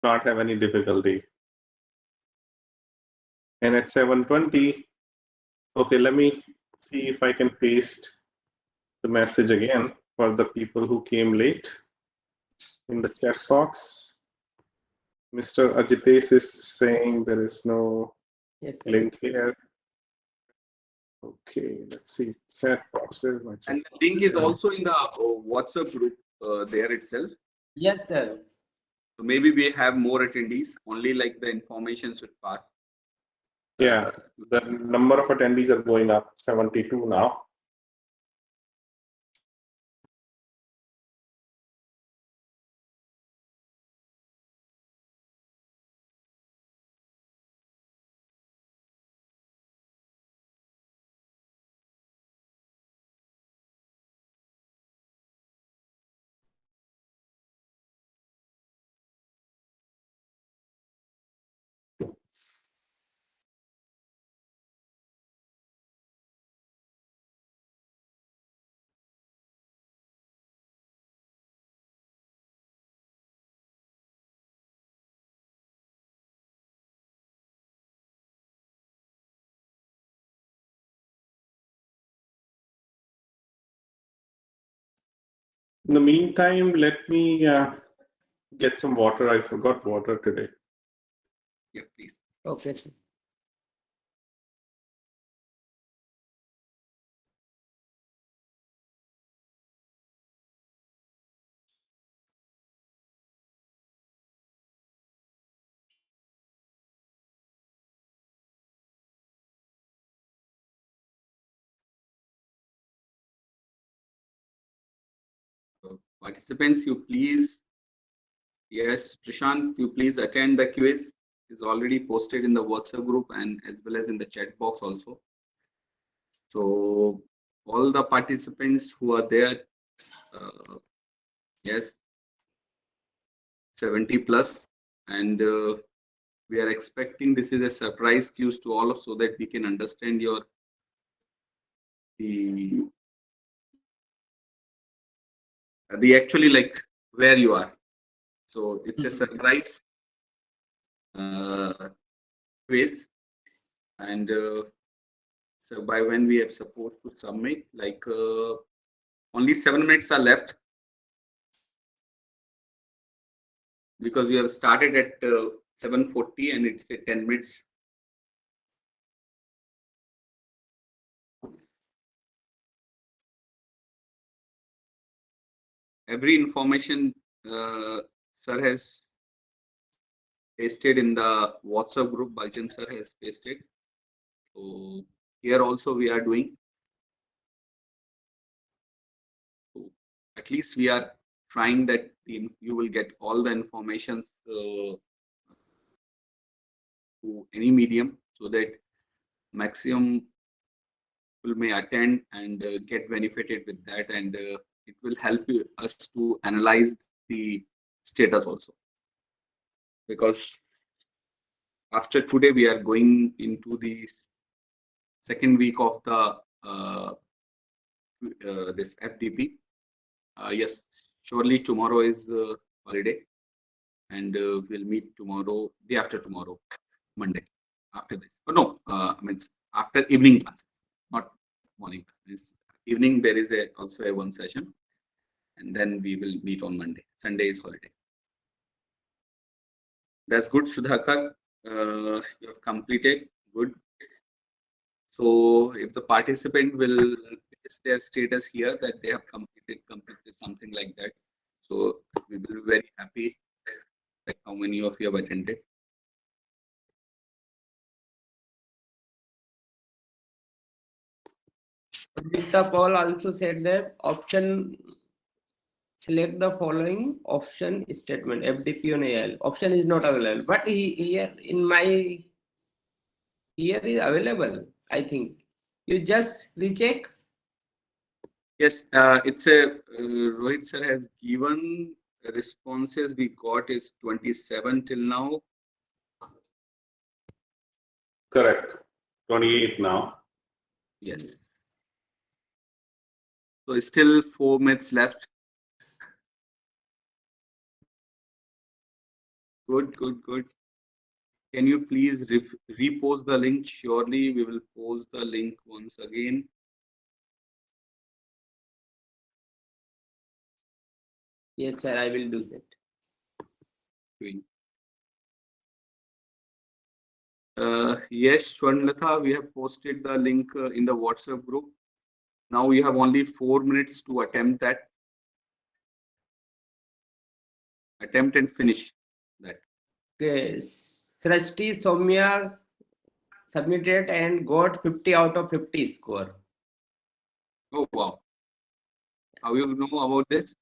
not have any difficulty. And at 7:20, okay, let me see if I can paste the message again for the people who came late in the chat box. Mr. Ajitesh is saying there is no link here. Okay, let's see. Chat box, where is my chat and the link is also in the WhatsApp group there itself. Yes, sir. So maybe we have more attendees, only like the information should pass. Yeah, the number of attendees are going up, 72 now. In the meantime, let me get some water. I forgot water today. Yeah, please. Okay, sir. Participants, you please, yes, Prashant, you please attend the quiz. It's already posted in the WhatsApp group and as well as in the chat box also. So all the participants who are there, yes, 70 plus, and we are expecting this is a surprise quiz to all of so that we can understand your the actually like where you are. So it's a surprise quiz, and so by when we are supposed to submit, like only 7 minutes are left because we have started at 7:40 and it's 10 minutes. Every information sir has pasted in the WhatsApp group. Balchan sir has pasted. So here also we are doing. So at least we are trying that you will get all the informations to any medium so that maximum people may attend and get benefited with that, and it will help us to analyze the status also, because after today we are going into the second week of the this FDP. Yes, surely tomorrow is holiday, and we'll meet tomorrow, day after tomorrow, Monday, after this. Oh, no, means after evening classes, not morning classes. Evening there is also a one session, and then we will meet on Monday. Sunday is holiday. That's good, Sudhakar. You have completed. Good. So if the participant will place their status here that they have completed something like that, so we will be very happy that how many of you have attended. Mr. Paul also said that option, select the following option statement, FDP on AL. Option is not available, but here in my, here is available, I think. You just recheck. Yes, it's a Rohit sir has given responses we got is 27 till now. Correct. 28 now. Yes. So it's still 4 minutes left Good, good, good. Can you please repost the link? Surely we will post the link once again. Yes, sir, I will do that. Yes, Swarnlatha, we have posted the link in the WhatsApp group. Now you have only 4 minutes to attempt that. Attempt and finish that. Okay. Srishti Soumya submitted and got 50 out of 50 score. Oh, wow. How you know about this?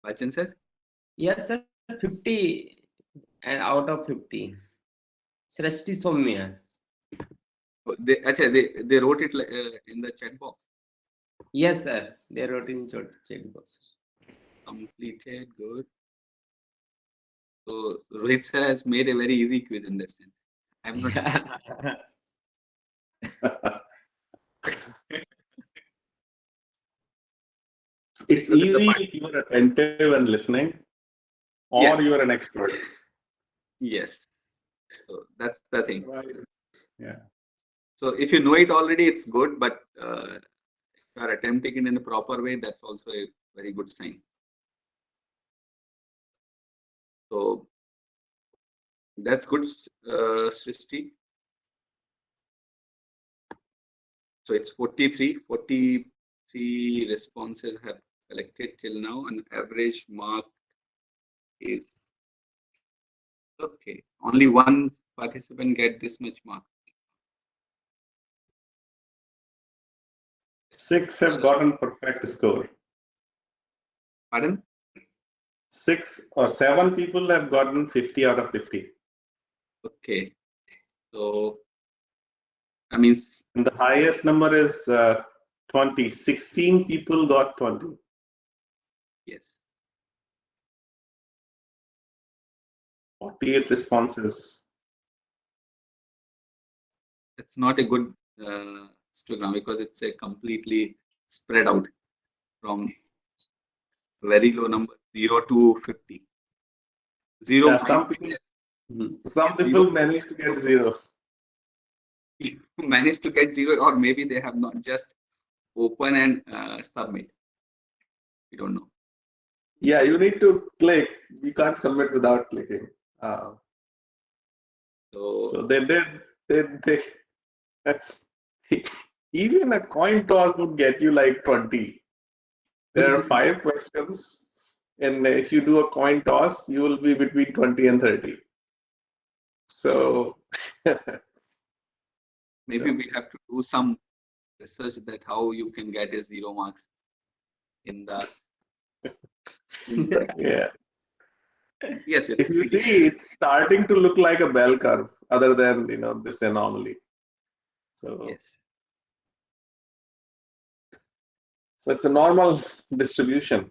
Bachchan sir? Yes, sir, 50 and out of 50. Srishti Soumya. They wrote it in the chat box. Yes, sir, they wrote in chat box. Completed, good. So Rohit sir has made a very easy quiz in that sense. I'm not. It's So easy if you are attentive and listening, or Yes. you are an expert. Yes. So that's the thing. Right. Yeah. So if you know it already, it's good. But if you are attempting it in a proper way, that's also a very good sign. So that's good, Srishti. So it's 43 responses have collected till now, and average mark is okay. Only one participant get this much mark. 6 have gotten perfect score. Pardon? 6 or 7 people have gotten 50 out of 50. Okay. So I mean, And the highest number is 20. 16 people got 20. yes. 48 responses. It's not a good histogram because it's a completely spread out from very low number 0 to 50. 0 Yeah, some people manage to get 0. Managed to get 0, or maybe they have not just open and submit. We don't know. Yeah, you need to click. You can't submit without clicking. So they did. They even a coin toss would get you like 20. There are 5 questions, and if you do a coin toss, you will be between 20 and 30. So maybe we have to do some research that how you can get a 0 marks in the yeah. Yes, it's If you see, it's starting to look like a bell curve, other than this anomaly. So yes. So it's a normal distribution.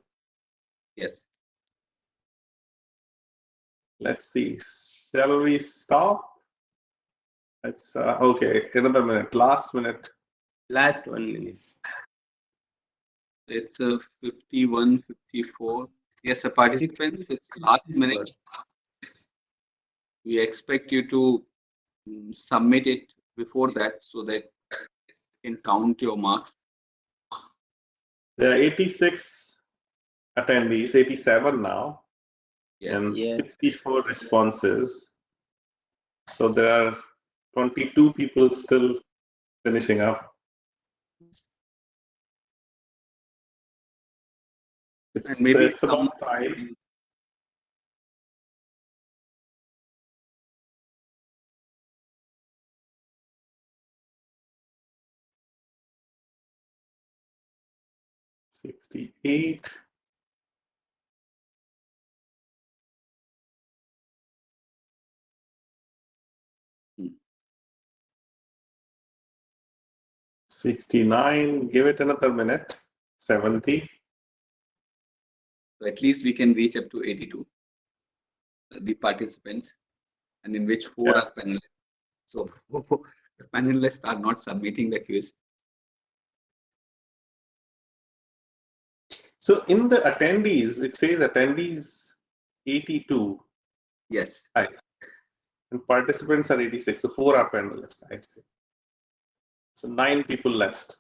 Yes. Let's see. Shall we stop? Let's okay. Another minute. Last minute. Last 1 minute. It's 51, 54. Yes, the participants, it's last minute. We expect you to submit it before that so that you can count your marks. There are 86 attendees, 87 now, Yes. and 64 responses. So there are 22 people still finishing up. And maybe It's about time. $68. $69. Give it another minute. 70. So at least we can reach up to 82, the participants, and in which 4 are panelists. So the panelists are not submitting the quiz. So in the attendees, it says attendees 82. Yes. Hi. And participants are 86. So 4 are panelists, I see. So 9 people left.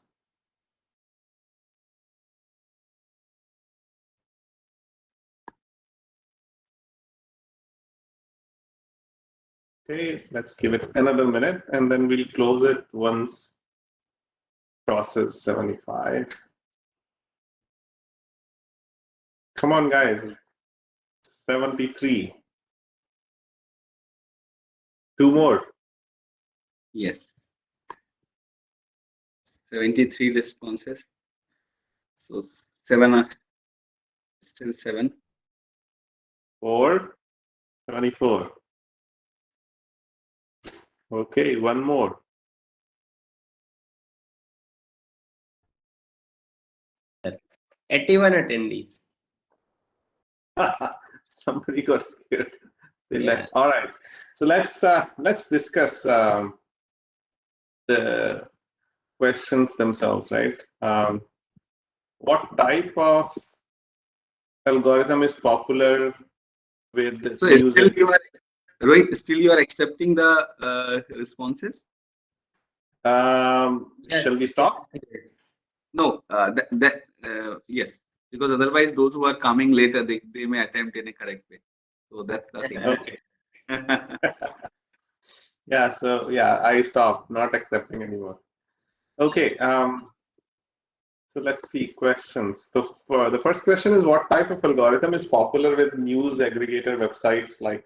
Okay, let's give it another minute and then we'll close it once crosses 75. Come on, guys. 73. 2 more. Yes. 73 responses. So 7 are still 7. 4. 74. Okay, 1 more. 81 attendees. Somebody got scared. They Yeah. left. All right. So let's discuss the questions themselves, right? What type of algorithm is popular with So news? still you are, Rohit, still you are accepting the responses? Shall we stop? No, yes, because otherwise those who are coming later, they may attempt in a correct way. So that's the thing. Okay. Yeah, so yeah, I stopped, not accepting anymore. Okay, Yes. so let's see questions. The first question is, what type of algorithm is popular with news aggregator websites like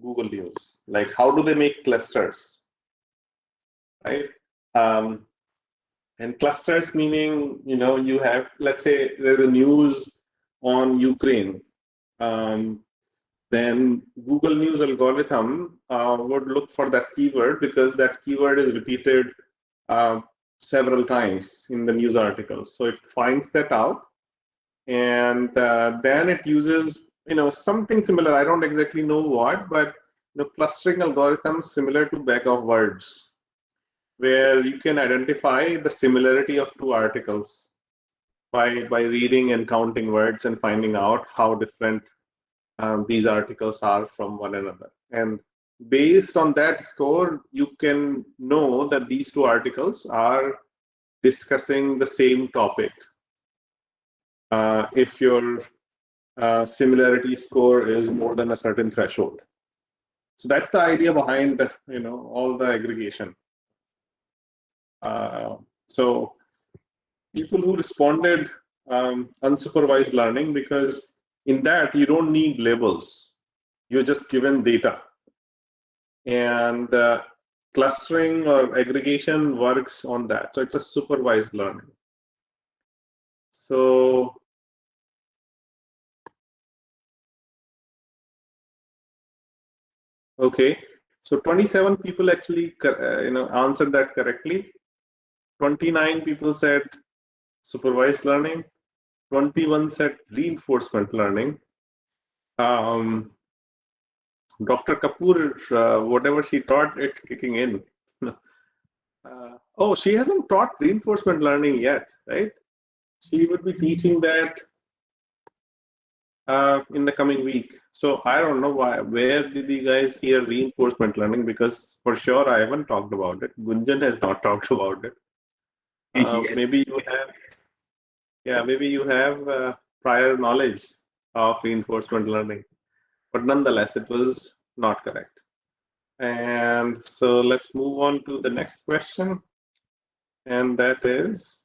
Google News? Like, how do they make clusters, right? And clusters meaning, you have, let's say there's a news on Ukraine. Then Google News algorithm would look for that keyword because that keyword is repeated several times in the news articles. So it finds that out, and then it uses something similar. I don't exactly know what, but clustering algorithms similar to bag of words, where you can identify the similarity of 2 articles by reading and counting words and finding out how different these articles are from one another. And based on that score, you can know that these 2 articles are discussing the same topic. If your similarity score is more than a certain threshold. So that's the idea behind all the aggregation. So people who responded unsupervised learning, because in that you don't need labels, you're just given data, and clustering or aggregation works on that. So it's a supervised learning. So okay, so 27 people actually answered that correctly. 29 people said supervised learning. 21 said reinforcement learning. Dr. Kapoor, whatever she taught, it's kicking in. Oh, she hasn't taught reinforcement learning yet, right? She would be teaching that in the coming week. So I don't know where did you guys hear reinforcement learning, because for sure I haven't talked about it. Gunjan has not talked about it. Yes. Maybe you have, maybe you have prior knowledge of reinforcement learning, but nonetheless, it was not correct. And so let's move on to the next question, and that is,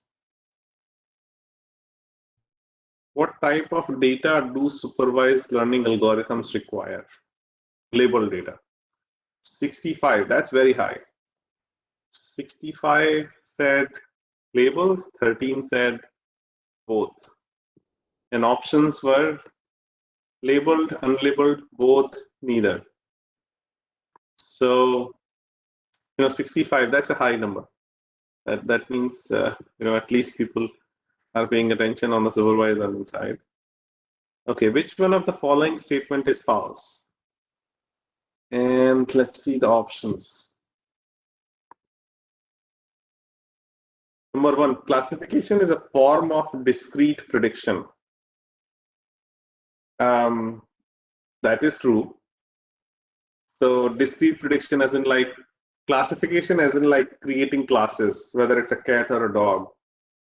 what type of data do supervised learning algorithms require? Label data. 65, that's very high. 65 said labeled, 13 said both. And options were labeled, unlabeled, both, neither. So, 65, that's a high number. That means, at least people are paying attention on the supervised learning side. Okay, which one of the following statement is false? And let's see the options. Number 1, classification is a form of discrete prediction. That is true. So discrete prediction as in like classification as in like creating classes, whether it's a cat or a dog,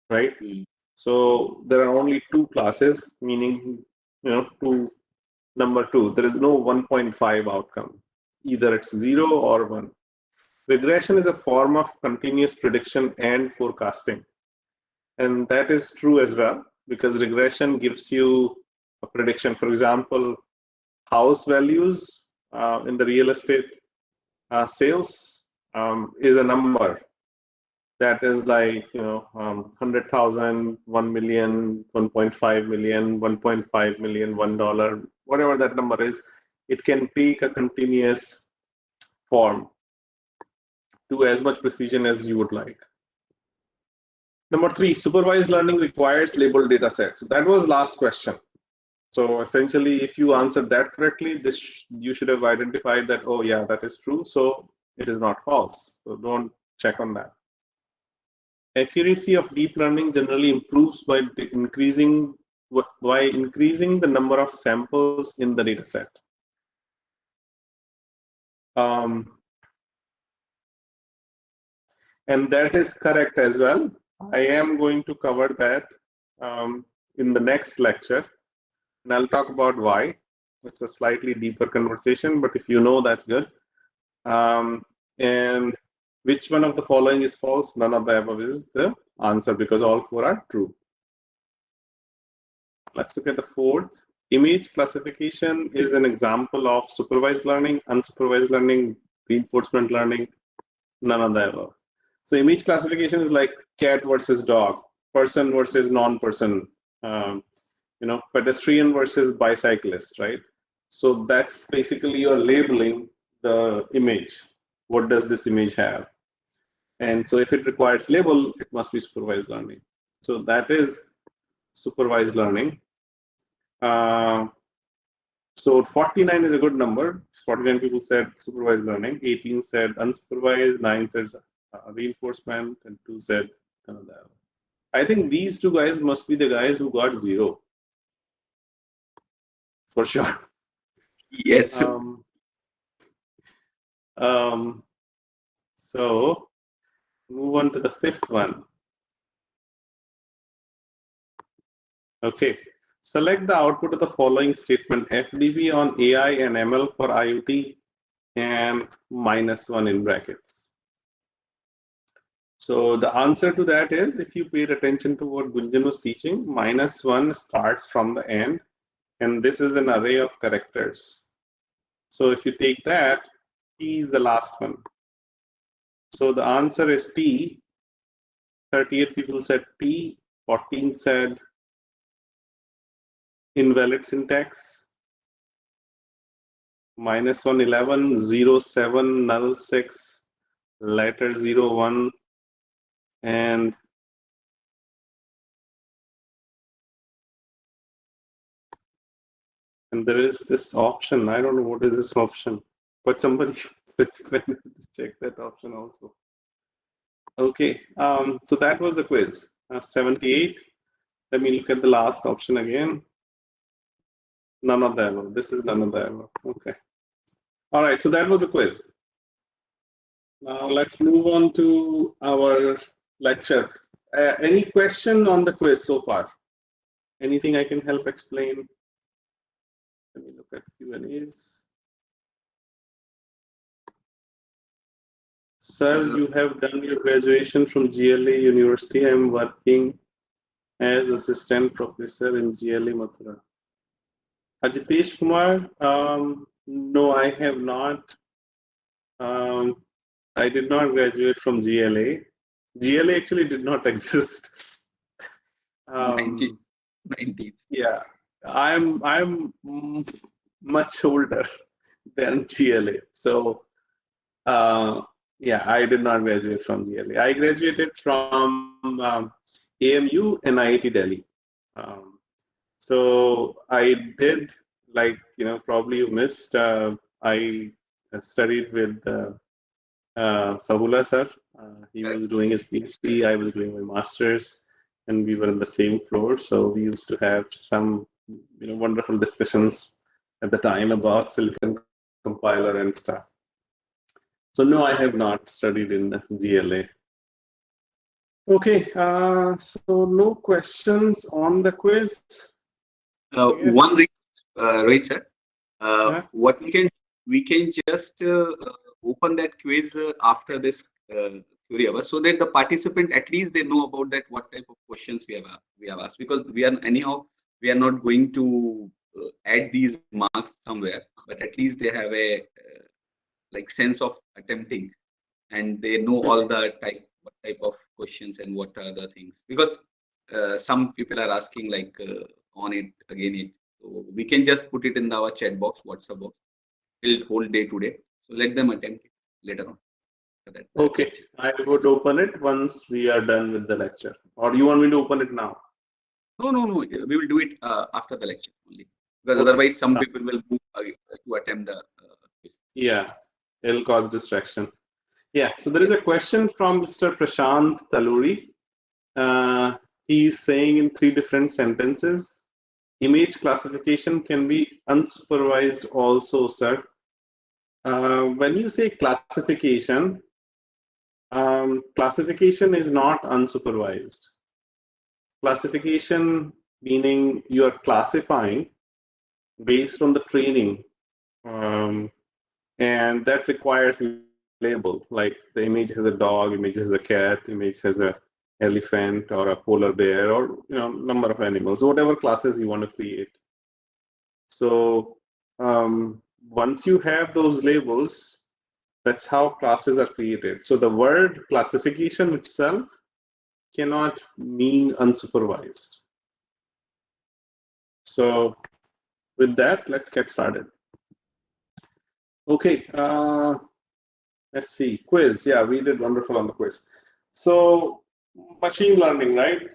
right? So there are only two classes, meaning, number two, there is no 1.5 outcome. Either it's 0 or 1. Regression is a form of continuous prediction and forecasting. And that is true as well, because regression gives you a prediction. For example, house values in the real estate sales is a number that is like 100,000, 1 million, 1.5 million, 1.5 million, $1, whatever that number is. It can take a continuous form to as much precision as you would like. Number 3, supervised learning requires labeled data sets. That was last question. So essentially, if you answered that correctly, you should have identified that, oh yeah, that is true, so it is not false. So don't check on that. Accuracy of deep learning generally improves by increasing the number of samples in the data set. And that is correct as well. I am going to cover that in the next lecture, and I'll talk about why. It's a slightly deeper conversation, but if you know, that's good. And which one of the following is false? None of the above is the answer, because all 4 are true. Let's look at the 4th. Image classification is an example of supervised learning, unsupervised learning, reinforcement learning, none of the above. So image classification is like cat versus dog, person versus non-person, pedestrian versus bicyclist, right? So that's basically you're labeling the image. What does this image have? And so if it requires label, it must be supervised learning. So that is supervised learning. So 49 is a good number. 49 people said supervised learning, 18 said unsupervised, 9 said reinforcement, and 2 said another. I think these 2 guys must be the guys who got 0. For sure. Yes. So move on to the 5th one. Okay. Select the output of the following statement: FDB on AI and ML for IoT and -1 in brackets. So the answer to that is, if you paid attention to what Gunjan was teaching, -1 starts from the end, and this is an array of characters. So if you take that, T is the last one. So the answer is T. 38 people said T, 14 said invalid syntax, -1, 11, 0, 7, null 6, letter 0, 1, and there is this option. I don't know what is this option, but somebody check that option also. Okay, so that was the quiz. 78. Let me look at the last option again. None of the above. This is none of the above. Okay. All right, so that was the quiz. Now let's move on to our lecture. Any question on the quiz so far? Anything I can help explain? Let me look at Q&As. Sir, you have done your graduation from GLA University. I am working as assistant professor in GLA Mathura. Ajitesh Kumar, no, I have not. I did not graduate from GLA. GLA actually did not exist. 90s. Yeah, I'm much older than GLA. So yeah, I did not graduate from GLA. I graduated from AMU and IIT Delhi. So I did, like, probably you missed, I studied with Sahula sir. He was doing his PhD, I was doing my master's, and we were in the same floor. So we used to have some wonderful discussions at the time about silicon compiler and stuff. So no, I have not studied in the GLA. Okay, so no questions on the quiz. One right, sir. Yeah. What we can just open that quiz after this theory hour, so that the participant at least they know about that what type of questions we have asked, because we are anyhow we are not going to add these marks somewhere, but at least they have a like sense of attempting, and they know all the what type of questions and what are the things, because some people are asking like on it again it, so we can just put it in our chat box, WhatsApp box, till whole day today, so let them attempt it later on. Okay, I would open it once we are done with the lecture, or do you want me to open it now? No, we will do it after the lecture only, because Okay. otherwise some people will move to attempt the quiz. Yeah, it'll cause distraction. Yeah, so there is a question from Mr. Prashant Taluri. He's saying in 3 different sentences, image classification can be unsupervised also, sir. When you say classification, classification is not unsupervised. Classification meaning you are classifying based on the training, and that requires label, like the image has a dog, image has a cat, image has a elephant or a polar bear, or number of animals, whatever classes you want to create. So once you have those labels, that's how classes are created. So the word classification itself cannot mean unsupervised. So with that, let's get started. Okay, let's see, quiz. Yeah, we did wonderful on the quiz. So machine learning, right?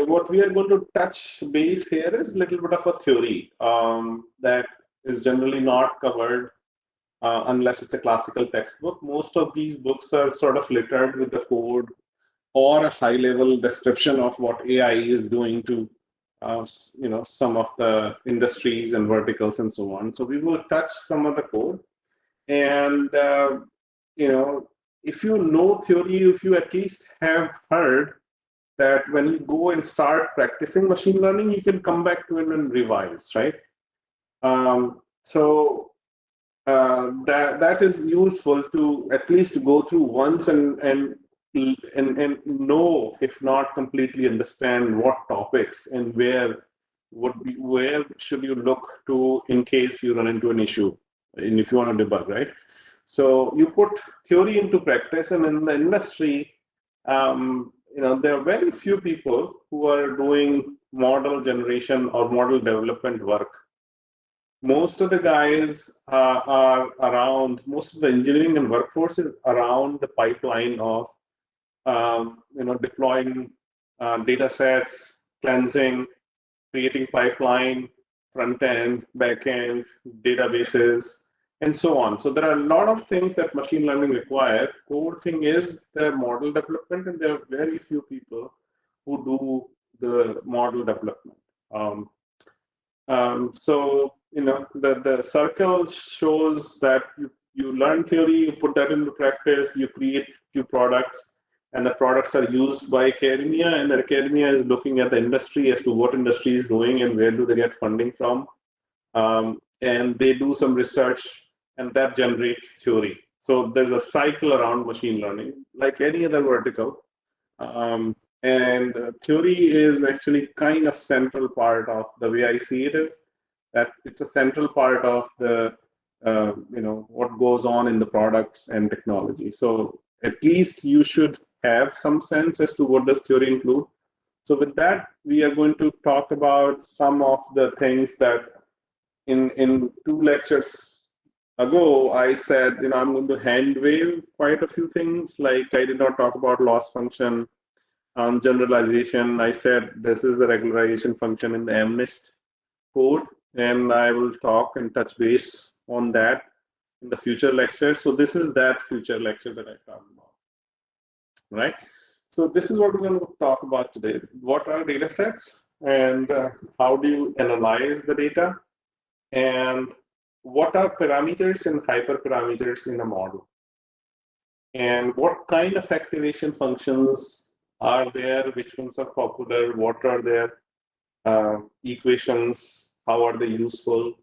What we are going to touch base here is a little bit of a theory that is generally not covered unless it's a classical textbook. Most of these books are sort of littered with the code or a high-level description of what AI is doing to some of the industries and verticals and so on. So we will touch some of the code, and if you know theory, if you at least have heard that when you go and start practicing machine learning, you can come back to it and revise, right? So that is useful to at least go through once and know, if not completely understand, what topics and where should you look to in case you run into an issue, and if you want to debug, right? So you put theory into practice, and in the industry, there are very few people who are doing model generation or model development work. Most of the guys are around, most of the engineering and workforce is around the pipeline of deploying data sets, cleansing, creating pipeline, front end, back end, databases, and so on. So there are a lot of things that machine learning require. Core thing is the model development, and there are very few people who do the model development. So the circle shows that you learn theory, you put that into practice, you create few products, and the products are used by academia, and the academia is looking at the industry as to what industry is doing and where do they get funding from, and they do some research, and that generates theory. So there's a cycle around machine learning, like any other vertical. And theory is actually kind of central part of the way I see it is that it's a central part of the what goes on in the products and technology. So at least you should have some sense as to what does theory include. So with that, we are going to talk about some of the things that in 2 lectures ago I said, I'm going to hand wave quite a few things. Like I did not talk about loss function. Generalization, I said this is the regularization function in the MNIST code, and I will talk and touch base on that in the future lecture. So this is that future lecture that I talked about, right? So this is what we're going to talk about today. What are data sets, and how do you analyze the data, and what are parameters and hyperparameters in a model, and what kind of activation functions are there, which ones are popular, what are their equations, how are they useful,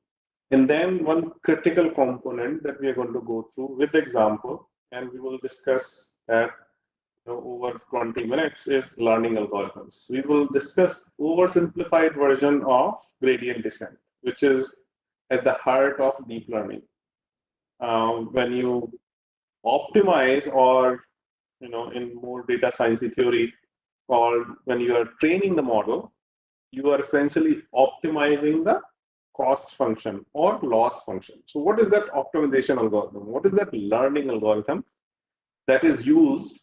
and then one critical component that we are going to go through with example, and we will discuss that over 20 minutes, is learning algorithms. We will discuss oversimplified version of gradient descent, which is at the heart of deep learning. When you optimize, or in more data science theory called, when you are training the model, you are essentially optimizing the cost function or loss function. So what is that optimization algorithm? What is that learning algorithm that is used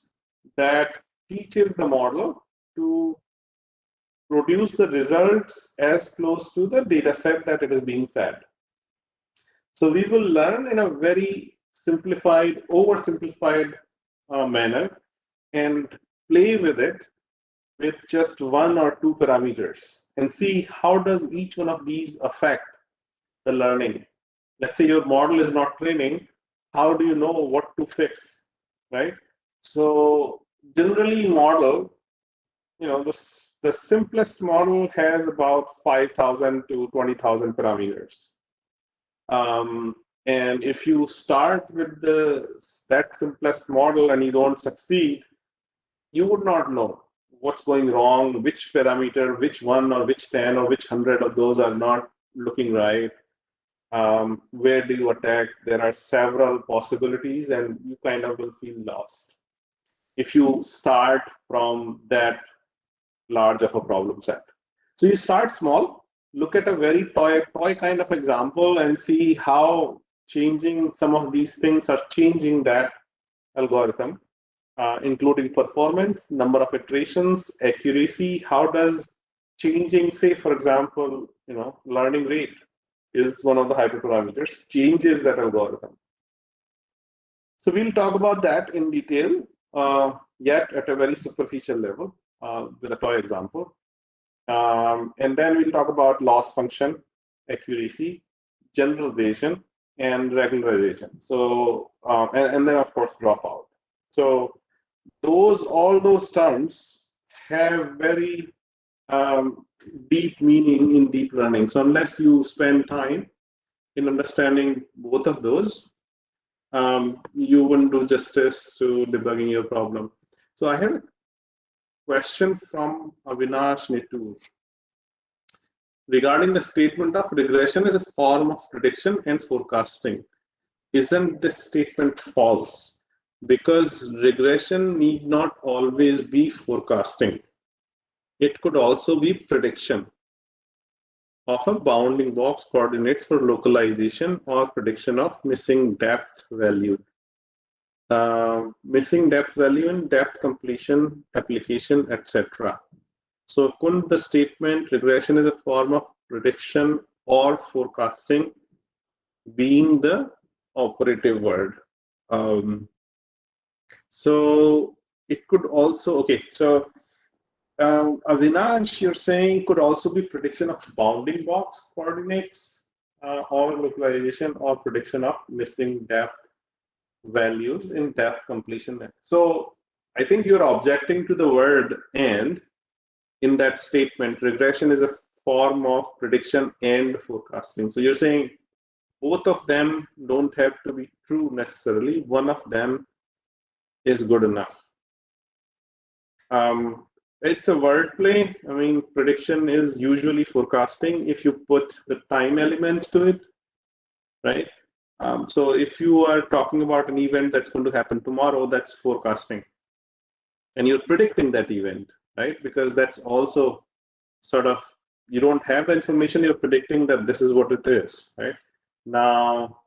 that teaches the model to produce the results as close to the data set that it is being fed? So we will learn in a very simplified, oversimplified manner and play with it with just one or two parameters and see how does each one of these affect the learning. Let's say your model is not training, how do you know what to fix, right? So generally model, the simplest model has about 5,000 to 20,000 parameters. And if you start with that simplest model and you don't succeed, you would not know what's going wrong, which parameter, which one or which 10 or which 100 of those are not looking right. Where do you attack? There are several possibilities and you kind of will feel lost if you start from that large of a problem set. So you start small, look at a very toy kind of example and see how changing some of these things are changing that algorithm, including performance, number of iterations, accuracy. How does changing, say, for example, learning rate is one of the hyperparameters, changes that algorithm. So we'll talk about that in detail, yet at a very superficial level with a toy example. And then we'll talk about loss function, accuracy, generalization, and regularization. So, and then of course dropout. So all those terms have very deep meaning in deep learning. So unless you spend time in understanding both of those, you wouldn't do justice to debugging your problem. So I have a question from Avinash Nitur regarding the statement of regression as a form of prediction and forecasting. Isn't this statement false? Because regression need not always be forecasting. It could also be prediction of a bounding box coordinates for localization or prediction of missing depth value. Missing depth value in depth completion, application, etc. So couldn't the statement regression is a form of prediction or forecasting being the operative word? So it could also, okay, so Avinash, you're saying could also be prediction of bounding box coordinates or localization or prediction of missing depth values in depth completion. So I think you're objecting to the word and in that statement. Regression is a form of prediction and forecasting. So you're saying both of them don't have to be true necessarily. One of them is good enough. It's a wordplay. I mean, prediction is usually forecasting if you put the time element to it, right? So if you are talking about an event that's going to happen tomorrow, that's forecasting. And you're predicting that event, right? Because that's also sort of, you don't have the information, you're predicting that this is what it is, right? Now,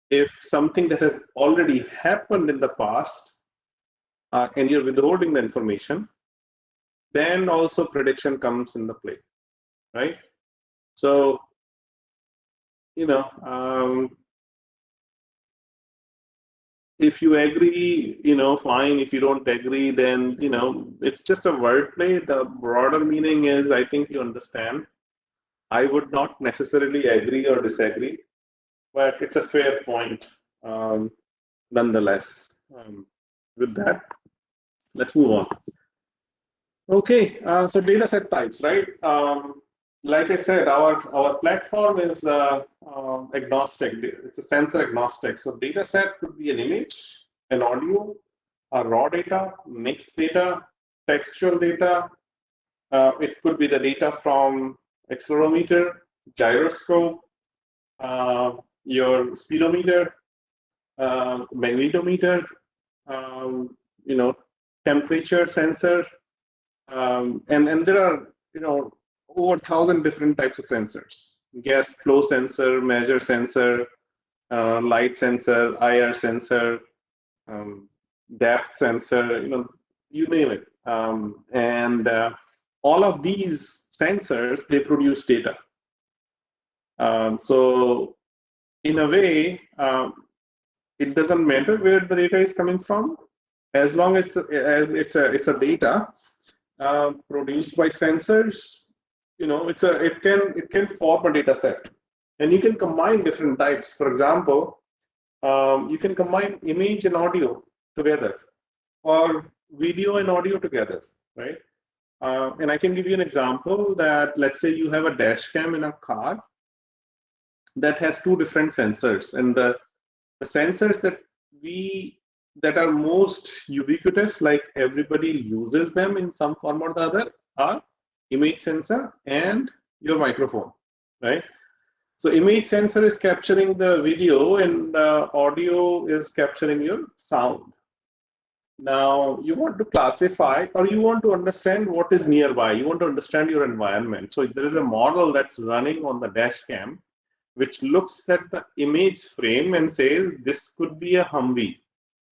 if something that has already happened in the past and you're withholding the information, then also prediction comes in the play, right? So, if you agree, fine. If you don't agree, then, it's just a wordplay. The broader meaning is, I think you understand. I would not necessarily agree or disagree. but it's a fair point nonetheless. With that, let's move on. Okay, so data set types, right? Like I said, our platform is agnostic. It's a sensor agnostic. So data set could be an image, an audio, a raw data, mixed data, textual data. It could be the data from accelerometer, gyroscope, your speedometer, magnetometer, you know, temperature sensor, and there are over 1,000 different types of sensors: gas flow sensor, measure sensor, light sensor, IR sensor, depth sensor, you name it. And all of these sensors, they produce data. So in a way, it doesn't matter where the data is coming from, as long as it's a data produced by sensors. It can form a data set, and you can combine different types. For example, you can combine image and audio together, or video and audio together, right? And I can give you an example that, let's say you have a dash cam in a car that has two different sensors, and the sensors that are most ubiquitous, like everybody uses them in some form or the other, are image sensor and your microphone, right? So image sensor is capturing the video, and audio is capturing your sound. Now you want to classify, or you want to understand what is nearby. You want to understand your environment. So there is a model that's running on the dash cam, which looks at the image frame and says this could be a Humvee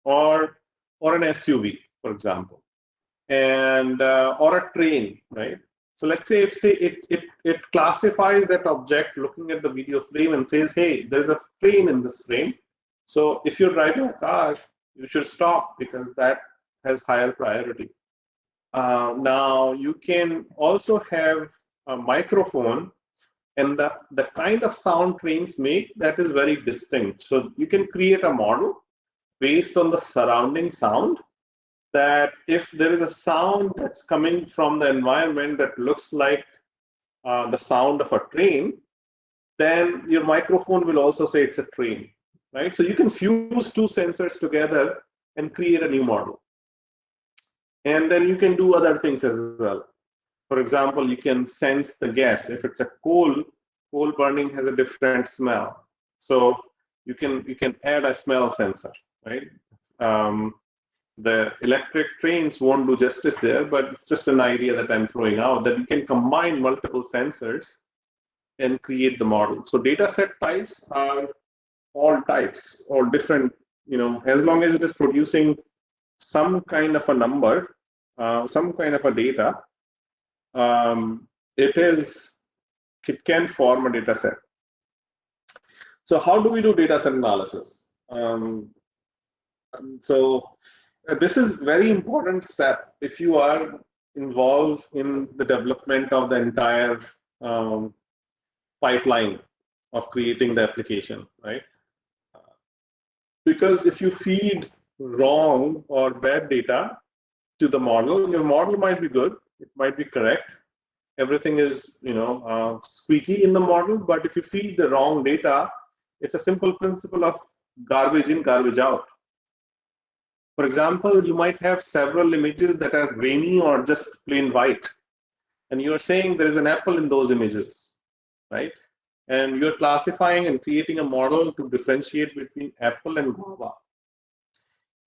or an SUV, for example, and or a train, right? So let's say it classifies that object looking at the video frame and says, hey, there's a train in this frame. So if you're driving a car, you should stop because that has higher priority. Now you can also have a microphone, and the kind of sound trains make, that is very distinct. So you can create a model based on the surrounding sound, that if there is a sound that's coming from the environment that looks like the sound of a train, then your microphone will also say it's a train, right? So you can fuse two sensors together and create a new model. And then you can do other things as well. For example, you can sense the gas. If it's a coal burning has a different smell. So you can add a smell sensor, right? The electric trains won't do justice there, but it's just an idea that I'm throwing out, that you can combine multiple sensors and create the model. So data set types are all types, all different, as long as it is producing some kind of a number, some kind of a data, it can form a data set. So how do we do data set analysis? So this is very important step if you are involved in the development of the entire pipeline of creating the application, right? Because if you feed wrong or bad data to the model, your model might be good, it might be correct, everything is squeaky in the model, but if you feed the wrong data, it's a simple principle of garbage in, garbage out. For example, you might have several images that are grainy or just plain white, and you are saying there is an apple in those images, right? And you're classifying and creating a model to differentiate between apple and guava.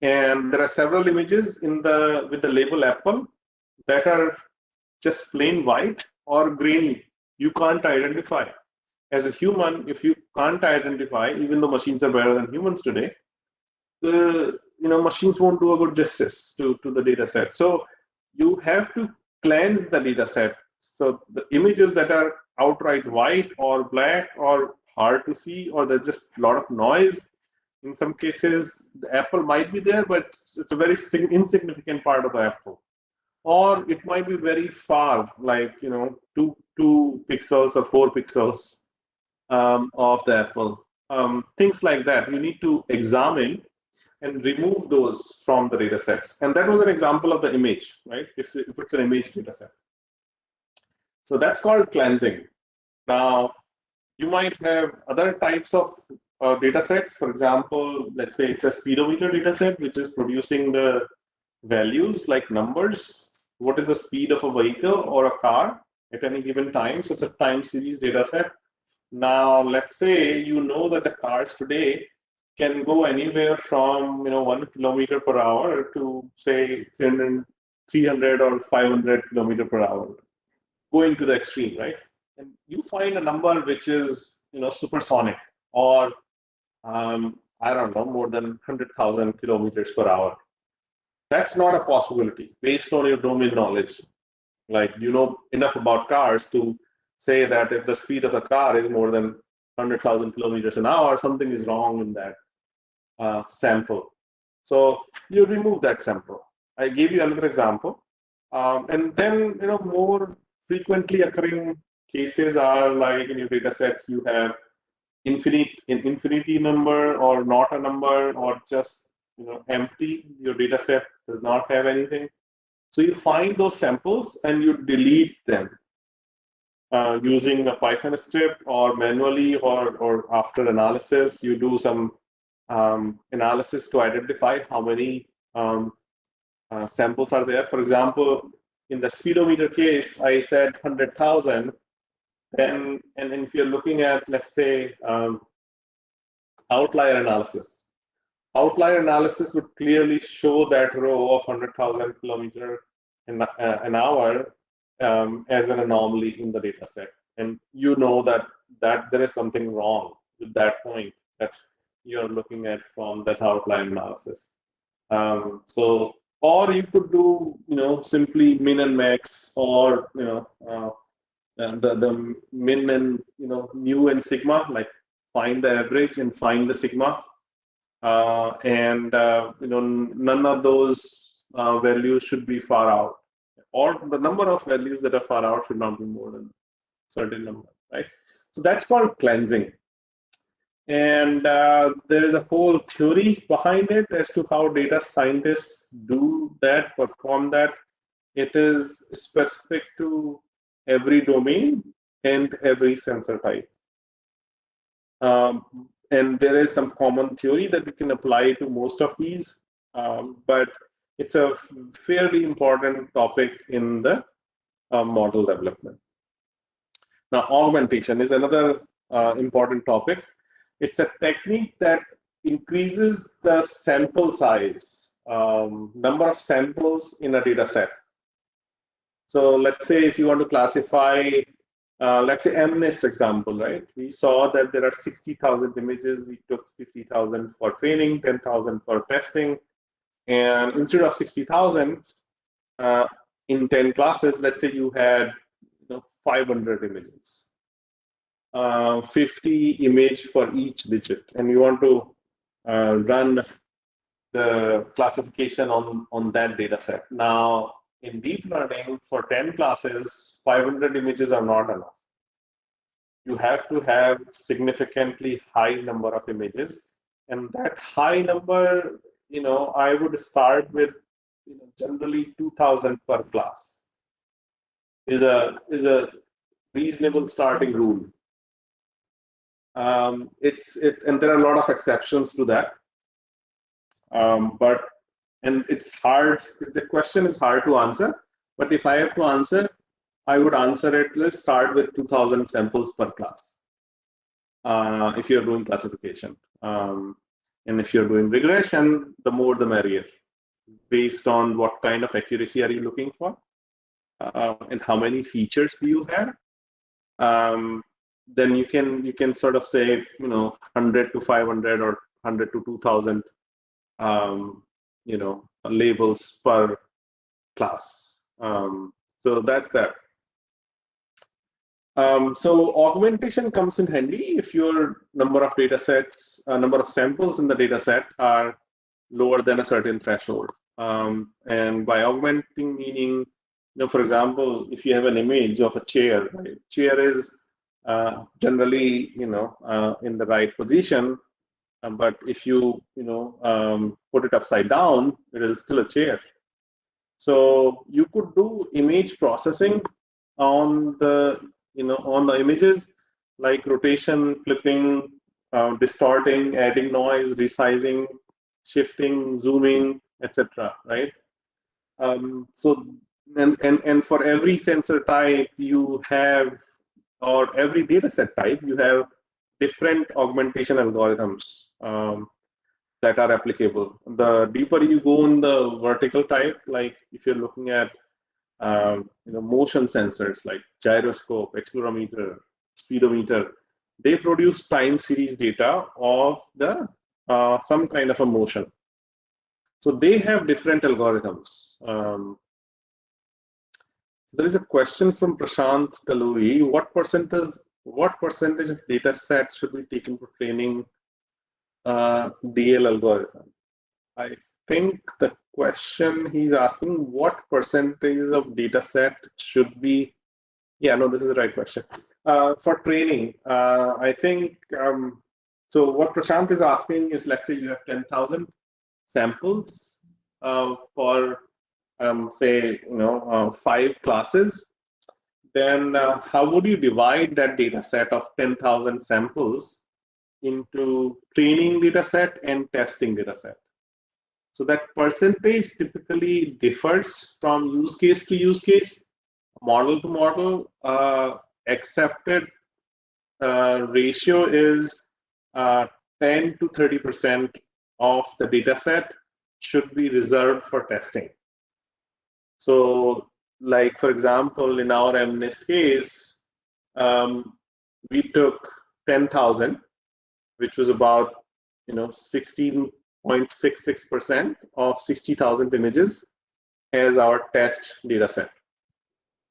And there are several images with the label apple that are just plain white or grainy. You can't identify. As a human, if you can't identify, even though machines are better than humans today, the machines won't do a good justice to the data set. So you have to cleanse the data set. So the images that are outright white or black or hard to see, or there's just a lot of noise, in some cases the apple might be there, but it's a very insignificant part of the apple. Or it might be very far, like 2 pixels or 4 pixels of the apple. things like that. You need to examine and remove those from the data sets. And that was an example of the image, right? If it's an image data set. So that's called cleansing. Now, you might have other types of data sets. For example, let's say it's a speedometer data set, which is producing the values like numbers. What is the speed of a vehicle or a car at any given time? So it's a time series data set. Now, let's say you know that the cars today can go anywhere from 1 kilometer per hour to say 300 or 500 kilometer per hour, going to the extreme, right? And you find a number which is supersonic, or I don't know, more than 100,000 kilometers per hour. That's not a possibility based on your domain knowledge. Like, you know enough about cars to say that if the speed of the car is more than 100,000 kilometers an hour, something is wrong in that sample. So you remove that sample. I gave you another example. And then, more frequently occurring cases are like in your data sets, you have infinity number or not a number, or just empty. Your data set does not have anything. So you find those samples and you delete them using a Python script, or manually, or after analysis, you do some analysis to identify how many samples are there. For example, in the speedometer case, I said 100,000. Then, and if you're looking at, let's say, outlier analysis would clearly show that row of 100,000 kilometer an hour as an anomaly in the data set. And you know that there is something wrong with that point that you're looking at from that outlier analysis. So, or you could do, simply min and max, or, the min and, mu and sigma, like find the average and find the sigma. None of those values should be far out, or the number of values that are far out should not be more than a certain number, right? So that's called cleansing. And there is a whole theory behind it as to how data scientists do that, perform that. It is specific to every domain and every sensor type. And there is some common theory that we can apply to most of these, but it's a fairly important topic in the model development. Now, augmentation is another important topic. It's a technique that increases the sample size, number of samples in a data set. So let's say if you want to classify, let's say MNIST example, right? We saw that there are 60,000 images. We took 50,000 for training, 10,000 for testing. And instead of 60,000 in 10 classes, let's say you had 500 images. 50 image for each digit, and you want to run the classification on that data set. Now, in deep learning, for 10 classes, 500 images are not enough. You have to have significantly high number of images, and that high number, I would start with, generally 2,000 per class is a reasonable starting rule. And there are a lot of exceptions to that. And it's hard. The question is hard to answer. But if I have to answer, I would answer it. Let's start with 2,000 samples per class. If you're doing classification, and if you're doing regression, the more the merrier, based on what kind of accuracy are you looking for, and how many features do you have. Then you can sort of say 100 to 500 or 100 to 2,000 labels per class. So that's that. So augmentation comes in handy if your number of data sets, number of samples in the data set are lower than a certain threshold. And by augmenting, meaning, for example, if you have an image of a chair, right? Chair is generally, in the right position. But if you, put it upside down, it is still a chair. So you could do image processing on the, on the images, like rotation, flipping, distorting, adding noise, resizing, shifting, zooming, etc. Right? So and for every sensor type you have, or every data set type, you have different augmentation algorithms that are applicable. The deeper you go in the vertical type, like if you're looking at motion sensors like gyroscope, accelerometer, speedometer, they produce time series data of the some kind of a motion. So they have different algorithms. So there is a question from Prashant Kaluri. What percentage of data set should be taken for training DL algorithm? I think the question he's asking, what percentage of data set should be, yeah, no, this is the right question. For training, I think, so what Prashant is asking is, let's say you have 10,000 samples for, say, 5 classes, then how would you divide that data set of 10,000 samples into training data set and testing data set? So that percentage typically differs from use case to use case, model to model. Accepted ratio is 10 to 30% of the data set should be reserved for testing. So, like for example, in our MNIST case, we took 10,000, which was about 16.66% of 60,000 images as our test data set.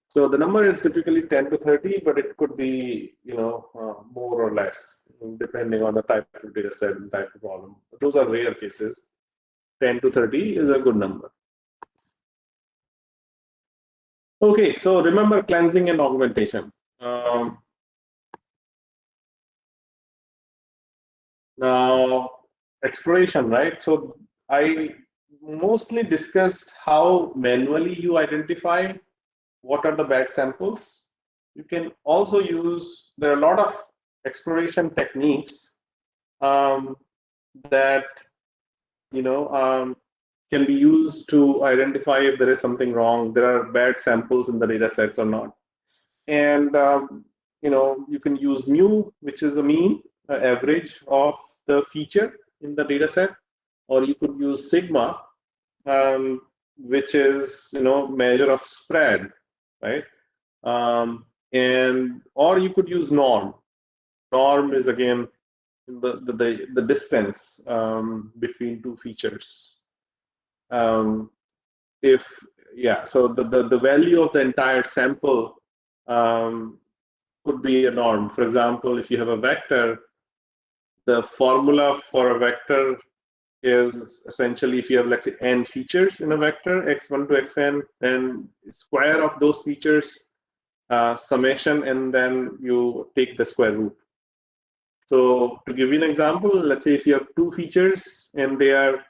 So the number is typically 10 to 30, but it could be more or less depending on the type of data set and type of problem. Those are rare cases. 10 to 30 is a good number. Okay, so remember cleansing and augmentation. Now, exploration, right? So I mostly discussed how manually you identify what are the bad samples. You can also use, there are a lot of exploration techniques that can be used to identify if there is something wrong, there are bad samples in the data sets or not. And you can use mu, which is a mean average of the feature in the data set, or you could use sigma, which is measure of spread, right? And or you could use norm. Norm is again the distance between two features. So the value of the entire sample could be a norm. For example, if you have a vector, the formula for a vector is essentially, if you have, let's say, n features in a vector, x1 to xn, then square of those features, summation, and then you take the square root. So to give you an example, let's say if you have 2 features and they are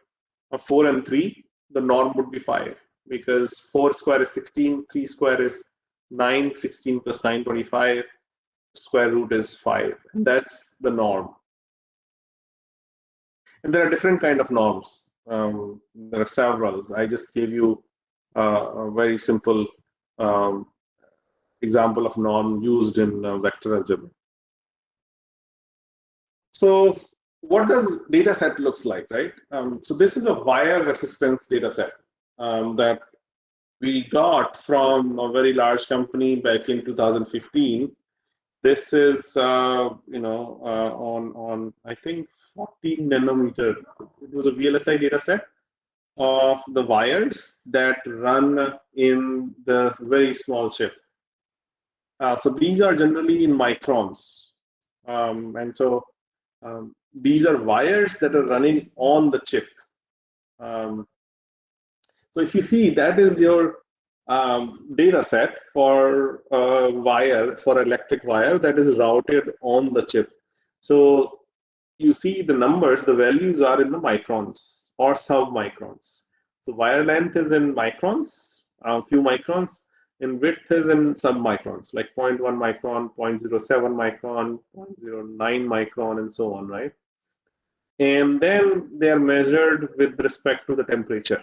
4 and 3, the norm would be 5, because 4 square is 16, 3 square is 9, 16 plus 9, 25, square root is 5, and that's the norm. And there are different kind of norms. There are several. I just gave you a very simple example of norm used in vector algebra. So what does data set looks like, right? So this is a wire resistance data set that we got from a very large company back in 2015. This is on I think 14 nanometer. It was a VLSI data set of the wires that run in the very small chip. So these are generally in microns, and so these are wires that are running on the chip. So if you see, that is your data set for a wire, for electric wire that is routed on the chip. So you see the numbers, the values are in the microns or sub-microns. So wire length is in microns, a few microns, and width is in sub-microns, like 0.1 micron, 0.07 micron, 0.09 micron, and so on, right? And then they are measured with respect to the temperature.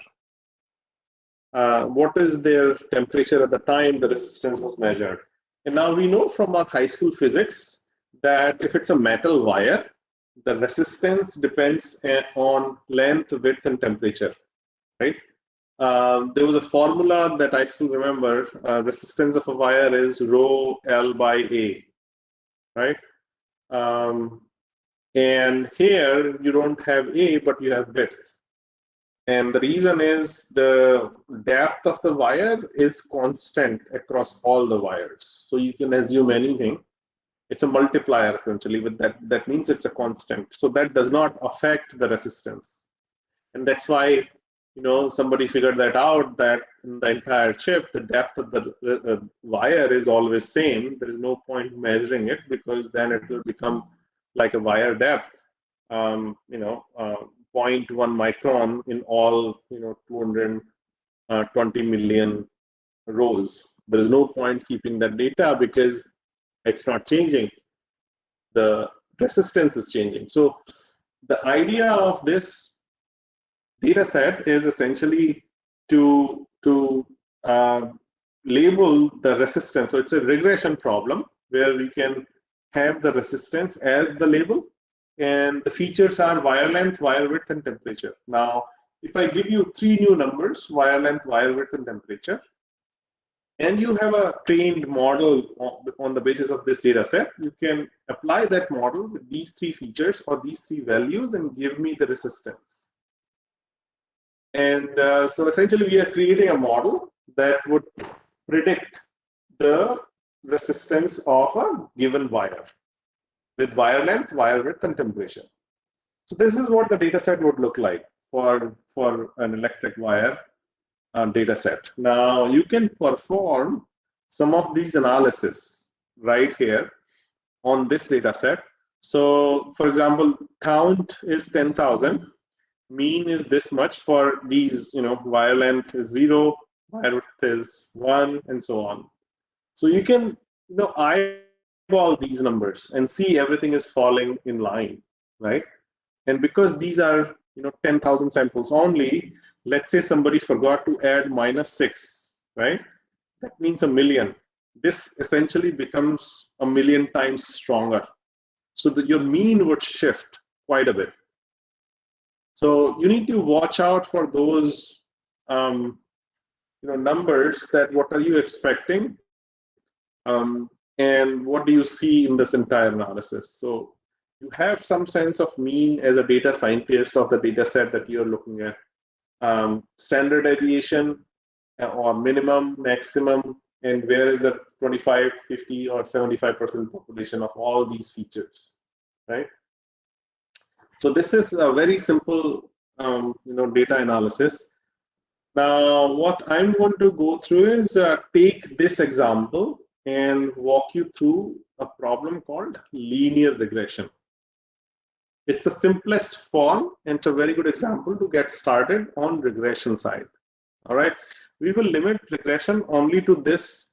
What is their temperature at the time the resistance was measured? And now we know from our high school physics that if it's a metal wire, the resistance depends on length, width, and temperature, right? There was a formula that I still remember. Resistance of a wire is rho L by A, right? And here you don't have A, but you have width. And the reason is the depth of the wire is constant across all the wires. So you can assume anything. It's a multiplier essentially. With that means it's a constant. So that does not affect the resistance. And that's why, you know, somebody figured that out, that in the entire chip, the depth of the wire is always same. There is no point measuring it because then it will become like a wire depth, you know, 0.1 micron in all, you know, 220 million rows. There is no point keeping that data because it's not changing. The resistance is changing. So the idea of this data set is essentially to label the resistance. So it's a regression problem where we can have the resistance as the label, and the features are wire length, wire width, and temperature. Now, if I give you 3 new numbers, wire length, wire width, and temperature, and you have a trained model on the basis of this data set, you can apply that model with these 3 features or these 3 values and give me the resistance. And so essentially we are creating a model that would predict the resistance of a given wire with wire length, wire width, and temperature. So this is what the data set would look like for an electric wire data set. Now you can perform some of these analysis right here on this data set. So for example, count is 10,000. Mean is this much for these, you know, wire length is 0, wire width is 1, and so on. So you can, you know, eyeball these numbers and see everything is falling in line, right? And because these are, you know, 10,000 samples only, let's say somebody forgot to add -6, right? That means 1,000,000. This essentially becomes 1,000,000 times stronger. So that your mean would shift quite a bit. So you need to watch out for those you know, numbers, that what are you expecting and what do you see in this entire analysis. So you have some sense of mean as a data scientist of the data set that you're looking at. Standard deviation or minimum, maximum, and where is the 25, 50, or 75% population of all these features, right? So this is a very simple, you know, data analysis. Now, what I'm going to go through is take this example and walk you through a problem called linear regression. It's the simplest form, and it's a very good example to get started on regression side. All right, we will limit regression only to this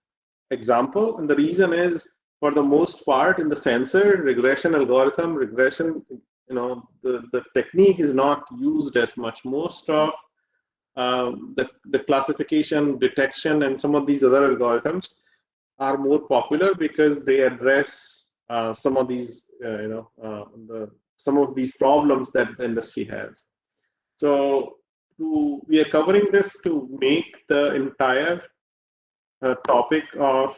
example, and the reason is, for the most part, in the sensor regression algorithm, regression, you know, the technique is not used as much. Most of the classification, detection, and some of these other algorithms are more popular because they address some of these, you know, some of these problems that the industry has. So we are covering this to make the entire topic of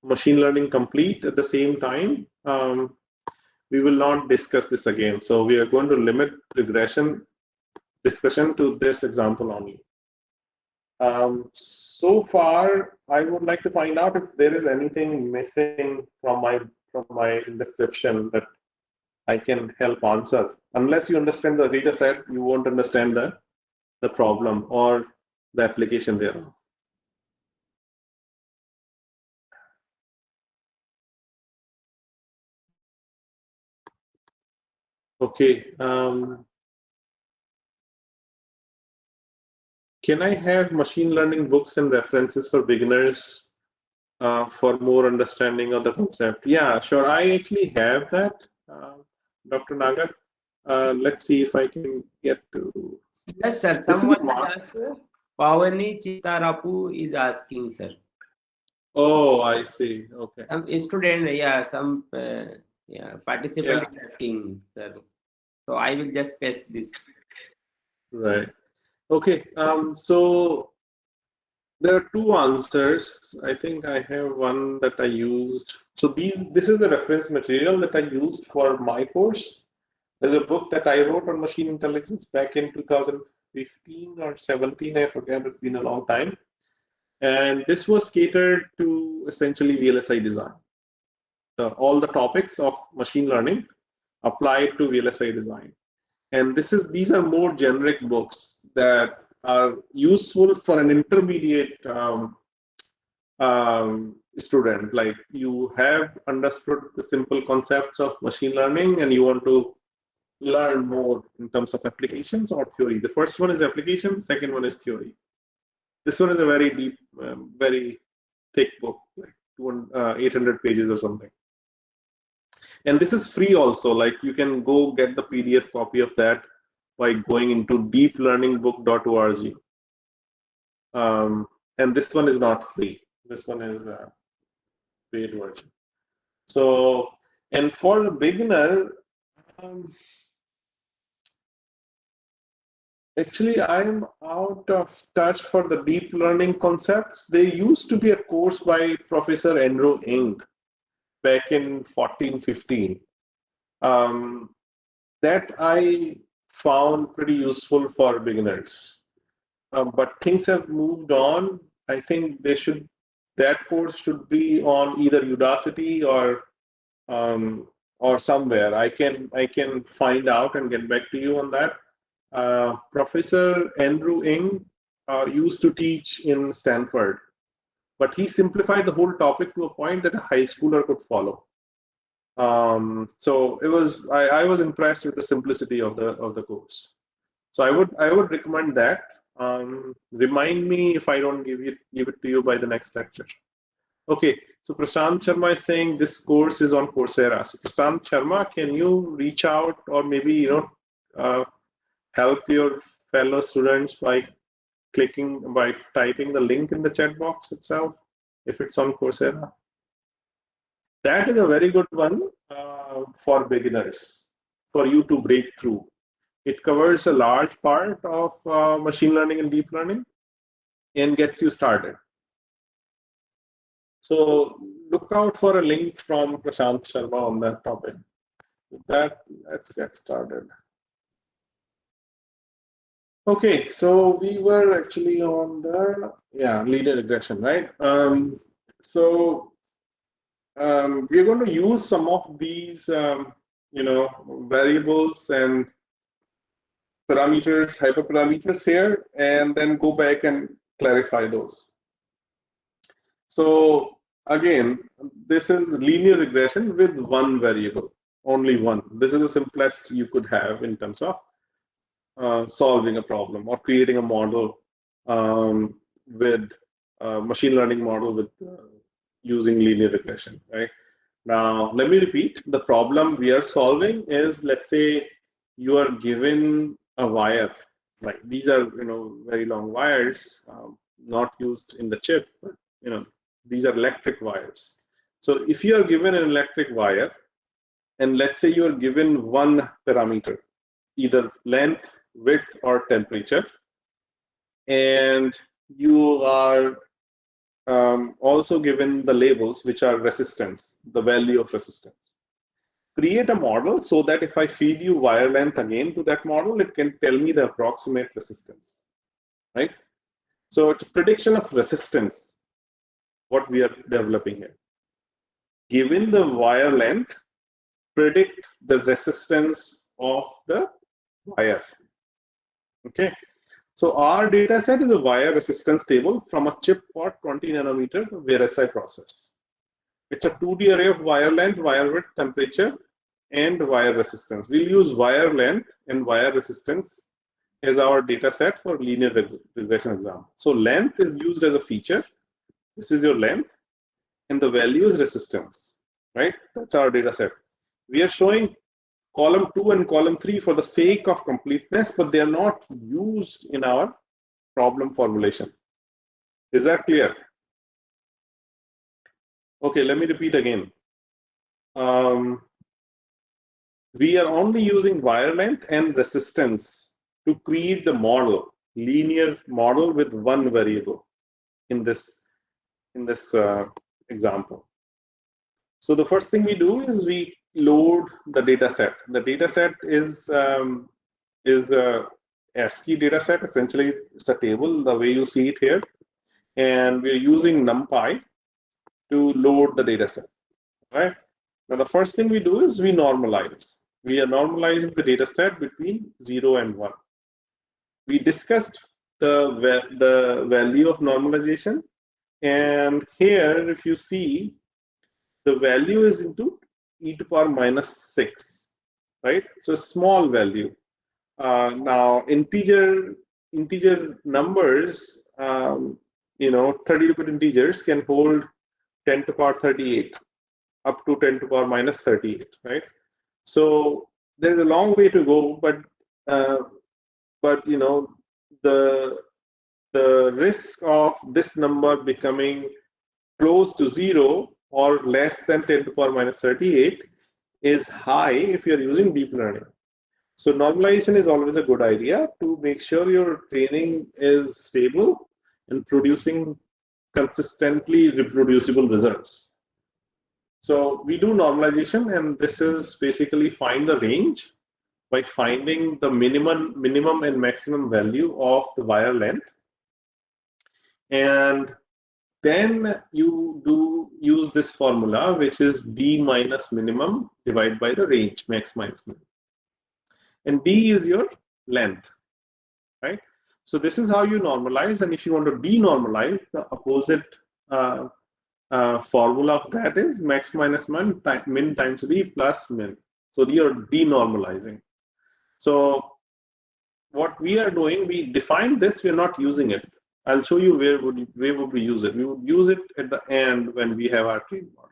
machine learning complete. At the same time, we will not discuss this again. So we are going to limit regression discussion to this example only. So far, I would like to find out if there is anything missing from my description that I can help answer. Unless you understand the data set, you won't understand the problem or the application thereof. Okay. Can I have machine learning books and references for beginners for more understanding of the concept? Yeah, sure. I actually have that, Dr. Nagar. Let's see if I can get to. Yes, sir. This is a Someone mass. is asking. Pavani Chitarapu is asking, sir. Oh, I see. Okay. Some student, yeah, some participant Yeah. is asking, sir. So I will just paste this. Right. Okay. So there are two answers. I think I have one that I used. So this is the reference material that I used for my course. There's a book that I wrote on machine intelligence back in 2015 or 17. I forget. It's been a long time. And this was catered to essentially VLSI design. All the topics of machine learning applied to VLSI design. And these are more generic books that are useful for an intermediate student. Like you have understood the simple concepts of machine learning and you want to learn more in terms of applications or theory. The first one is application, the second one is theory. This one is a very deep, very thick book, like 800 pages or something. And this is free also. Like you can go get the PDF copy of that by going into deeplearningbook.org. And this one is not free. This one is a paid version. So, and for the beginner, actually, I'm out of touch for the deep learning concepts. There used to be a course by Professor Andrew Ng back in 14-15 that I found pretty useful for beginners. But things have moved on. I think that course should be on either Udacity or somewhere. I can find out and get back to you on that. Professor Andrew Ng used to teach in Stanford, but he simplified the whole topic to a point that a high schooler could follow. So I was impressed with the simplicity of the course. So I would recommend that. Remind me if I don't give it to you by the next lecture. Okay, so Prashant Sharma is saying this course is on Coursera. So Prashant Sharma, can you reach out or maybe help your fellow students by typing the link in the chat box itself if it's on Coursera? That is a very good one for beginners, for you to break through. It covers a large part of machine learning and deep learning and gets you started. So look out for a link from Prashant Sharma on that topic. With that, let's get started. Okay, so we were actually on the linear regression, right? So we're going to use some of these variables and parameters, hyperparameters here, and then go back and clarify those. So again, this is linear regression with one variable, only one. This is the simplest you could have in terms of solving a problem or creating a model with machine learning model with using linear regression, right? Now, let me repeat. The problem we are solving is, let's say you are given a wire. Right? These are very long wires, not used in the chip, but these are electric wires. So if you are given an electric wire, and let's say you are given one parameter, either length, width, or temperature, and you are also given the labels, which are resistance, the value of resistance. Create a model so that if I feed you wire length again to that model, it can tell me the approximate resistance, right? So it's a prediction of resistance, what we are developing here. Given the wire length, predict the resistance of the wire, okay? So our data set is a wire resistance table from a chip for 20 nanometer VLSI process. It's a 2D array of wire length, wire width, temperature, and wire resistance. We'll use wire length and wire resistance as our data set for linear regression example. So length is used as a feature. This is your length, and the value is resistance, right? That's our data set. We are showing column 2 and column 3 for the sake of completeness, but they are not used in our problem formulation. Is that clear? Okay, let me repeat again. We are only using wire length and resistance to create the model, linear model with one variable in this example. So the first thing we do is we load the data set. The data set is a ASCII data set. Essentially, it's a table the way you see it here, and we're using NumPy to load the data set. Right now, the first thing we do is we normalize. We are normalizing the data set between 0 and 1. We discussed the value of normalization, and here, if you see, the value is into e to power minus 6, right? So small value. Now integer numbers, 30-bit integers can hold 10 to power 38 up to 10 to power minus 38, right? So there's a long way to go, but the risk of this number becoming close to 0 or less than 10 to power minus 38 is high if you're using deep learning. So normalization is always a good idea to make sure your training is stable and producing consistently reproducible results. So we do normalization, and this is basically find the range by finding the minimum and maximum value of the wire length. And then you do use this formula, which is d minus minimum divided by the range, max minus minimum. And d is your length, right? So this is how you normalize. And if you want to denormalize, the opposite formula of that is max minus min times d plus min. So you are denormalizing. So what we are doing, we define this, we are not using it. I'll show you where would we use it. We would use it at the end when we have our trained model.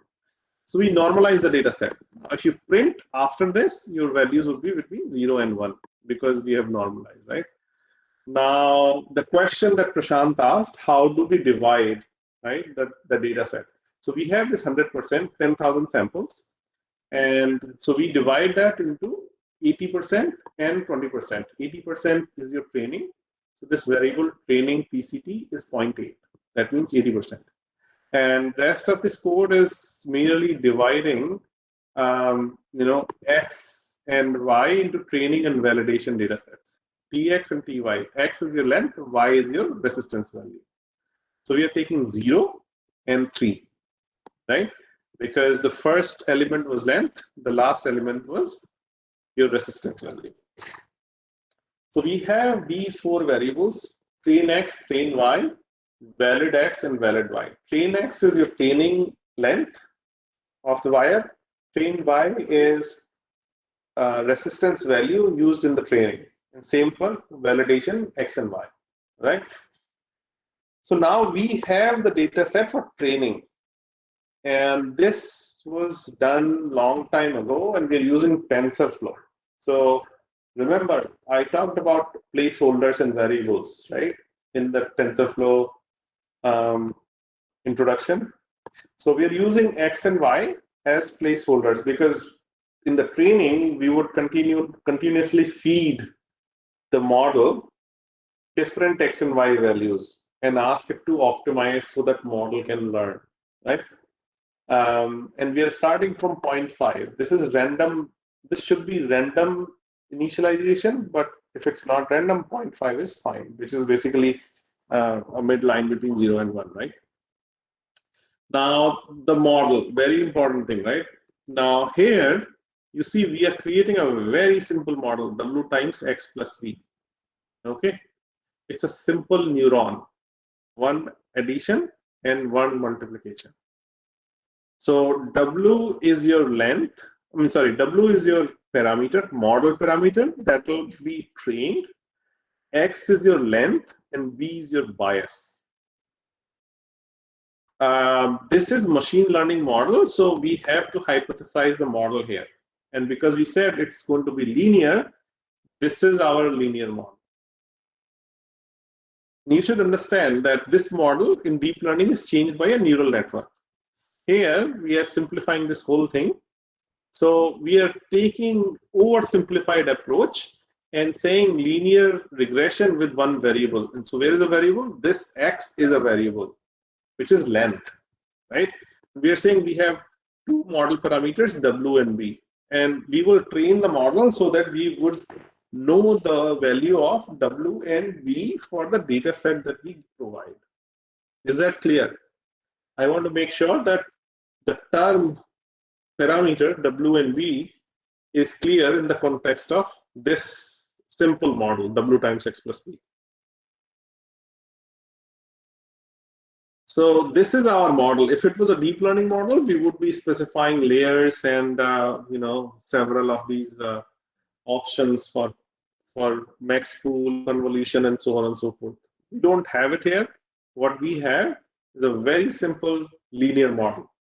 So we normalize the data set. If you print after this, your values would be between 0 and 1 because we have normalized, right? Now, the question that Prashant asked, how do we divide, right, the data set? So we have this 100%, 10,000 samples. And so we divide that into 80% and 20%. 80% is your training. So this variable training PCT is 0.8. That means 80%. And rest of this code is merely dividing, X and Y into training and validation data sets. Tx and Ty. X is your length, Y is your resistance value. So we are taking 0 and 3, right? Because the first element was length, the last element was your resistance value. So we have these 4 variables: train X, train Y, valid X, and valid Y. Train X is your training length of the wire. Train Y is resistance value used in the training. And same for validation X and Y, right? So now we have the data set for training. And this was done long time ago, and we're using TensorFlow. So remember, I talked about placeholders and variables, right, in the TensorFlow introduction. So we're using X and Y as placeholders because in the training, we would continuously feed the model different X and Y values and ask it to optimize so that model can learn, right? And we are starting from 0.5. This is random. This should be random initialization, but if it's not random, 0.5 is fine, which is basically a midline between 0 and 1, right? Now, the model, very important thing, right? Now, here, you see we are creating a very simple model, W times X plus V, okay? It's a simple neuron, 1 addition and 1 multiplication. So W is your length, W is your parameter, model parameter that will be trained. X is your length and B is your bias. This is machine learning model, so we have to hypothesize the model here. And because we said it's going to be linear, this is our linear model. You should understand that this model in deep learning is changed by a neural network. Here, we are simplifying this whole thing. So we are taking oversimplified approach and saying linear regression with one variable. And so where is the variable? This X is a variable, which is length, right? We are saying we have two model parameters, W and B. And we will train the model so that we would know the value of W and B for the data set that we provide. Is that clear? I want to make sure that the term parameter W and B is clear in the context of this simple model, W times X plus B. So this is our model. If it was a deep learning model, we would be specifying layers and several of these options for max pool, convolution, and so on and so forth. We don't have it here. What we have is a very simple linear model.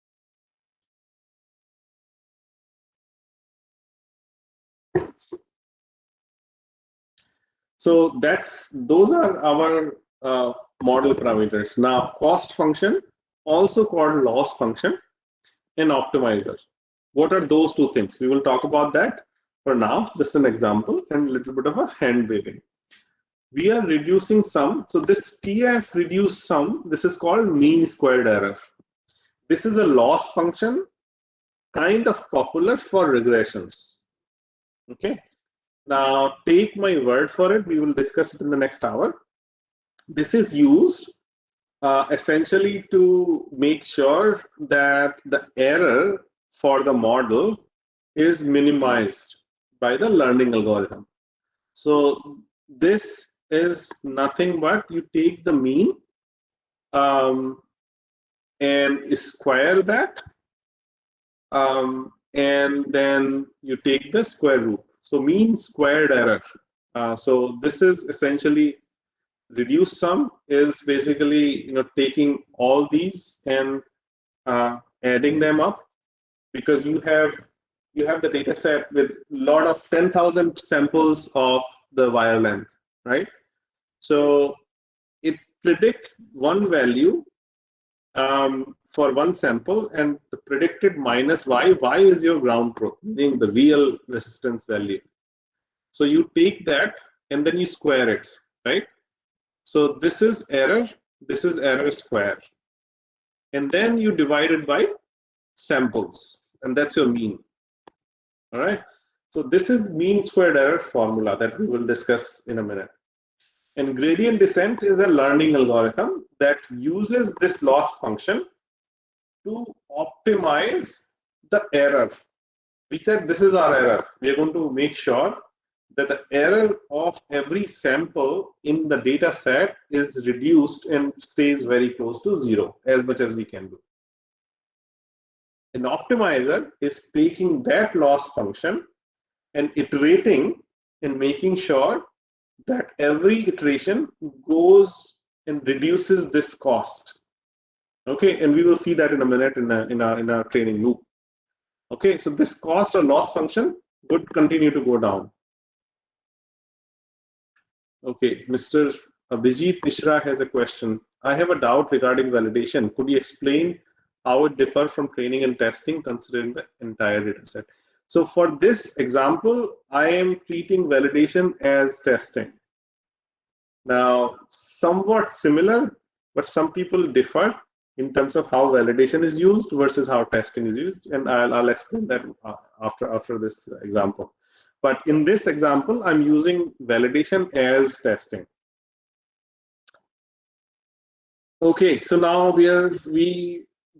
So those are our model parameters. Now, cost function, also called loss function, and optimizer. What are those two things? We will talk about that. For now, just an example and a little bit of a hand waving. We are reducing sum. So this TF reduce sum, this is called mean squared error. This is a loss function, kind of popular for regressions. Okay. Now, take my word for it. We will discuss it in the next hour. This is used essentially to make sure that the error for the model is minimized by the learning algorithm. So this is nothing but you take the mean and square that, and then you take the square root. So mean squared error. So this is essentially reduce sum is basically taking all these and adding them up, because you have the data set with a lot of 10,000 samples of the wire length, right? So it predicts one value for one sample, and the predicted minus y is your ground truth, meaning the real resistance value. So you take that and then you square it, right? So this is error square. And then you divide it by samples, and that's your mean. All right. So this is mean squared error formula that we will discuss in a minute. And gradient descent is a learning algorithm that uses this loss function to optimize the error. We said this is our error. We are going to make sure that the error of every sample in the data set is reduced and stays very close to zero, as much as we can do. An optimizer is taking that loss function and iterating and making sure that every iteration goes and reduces this cost. Okay, and we will see that in a minute in our training loop. Okay, so this cost or loss function would continue to go down. Okay, Mr. Abhijit Mishra has a question. I have a doubt regarding validation. Could you explain how it differs from training and testing considering the entire data set? So for this example, I am treating validation as testing. Now, somewhat similar, but some people differ in terms of how validation is used versus how testing is used, and I'll explain that after this example. But in this example, I'm using validation as testing. Okay, so now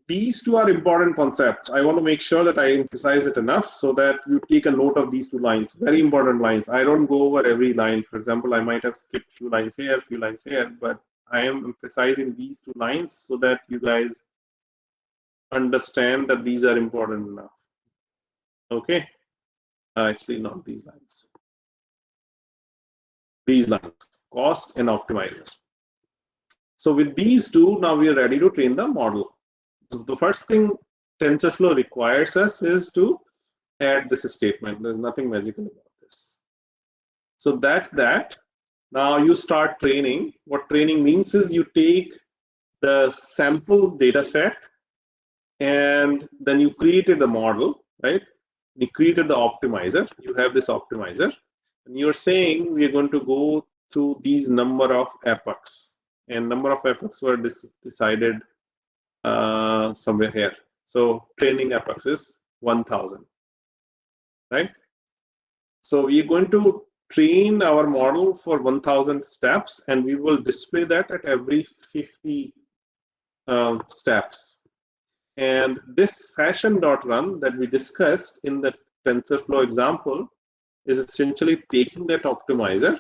these two are important concepts. I want to make sure that I emphasize it enough so that you take a note of these two lines, very important lines. I don't go over every line. For example, I might have skipped a few lines here, but I am emphasizing these two lines so that you guys understand that these are important enough. Okay, actually not these lines. These lines, cost and optimizer. So with these two, now we are ready to train the model. So the first thing TensorFlow requires us is to add this statement. There's nothing magical about this. So that's that. Now you start training. What training means is you take the sample data set and then you created the model, right? You created the optimizer. You have this optimizer. And you're saying we're going to go through these number of epochs. And number of epochs were decided somewhere here. So training epochs is 1000, right? So we're going to train our model for 1000 steps, and we will display that at every 50 steps. And this session.run that we discussed in the TensorFlow example is essentially taking that optimizer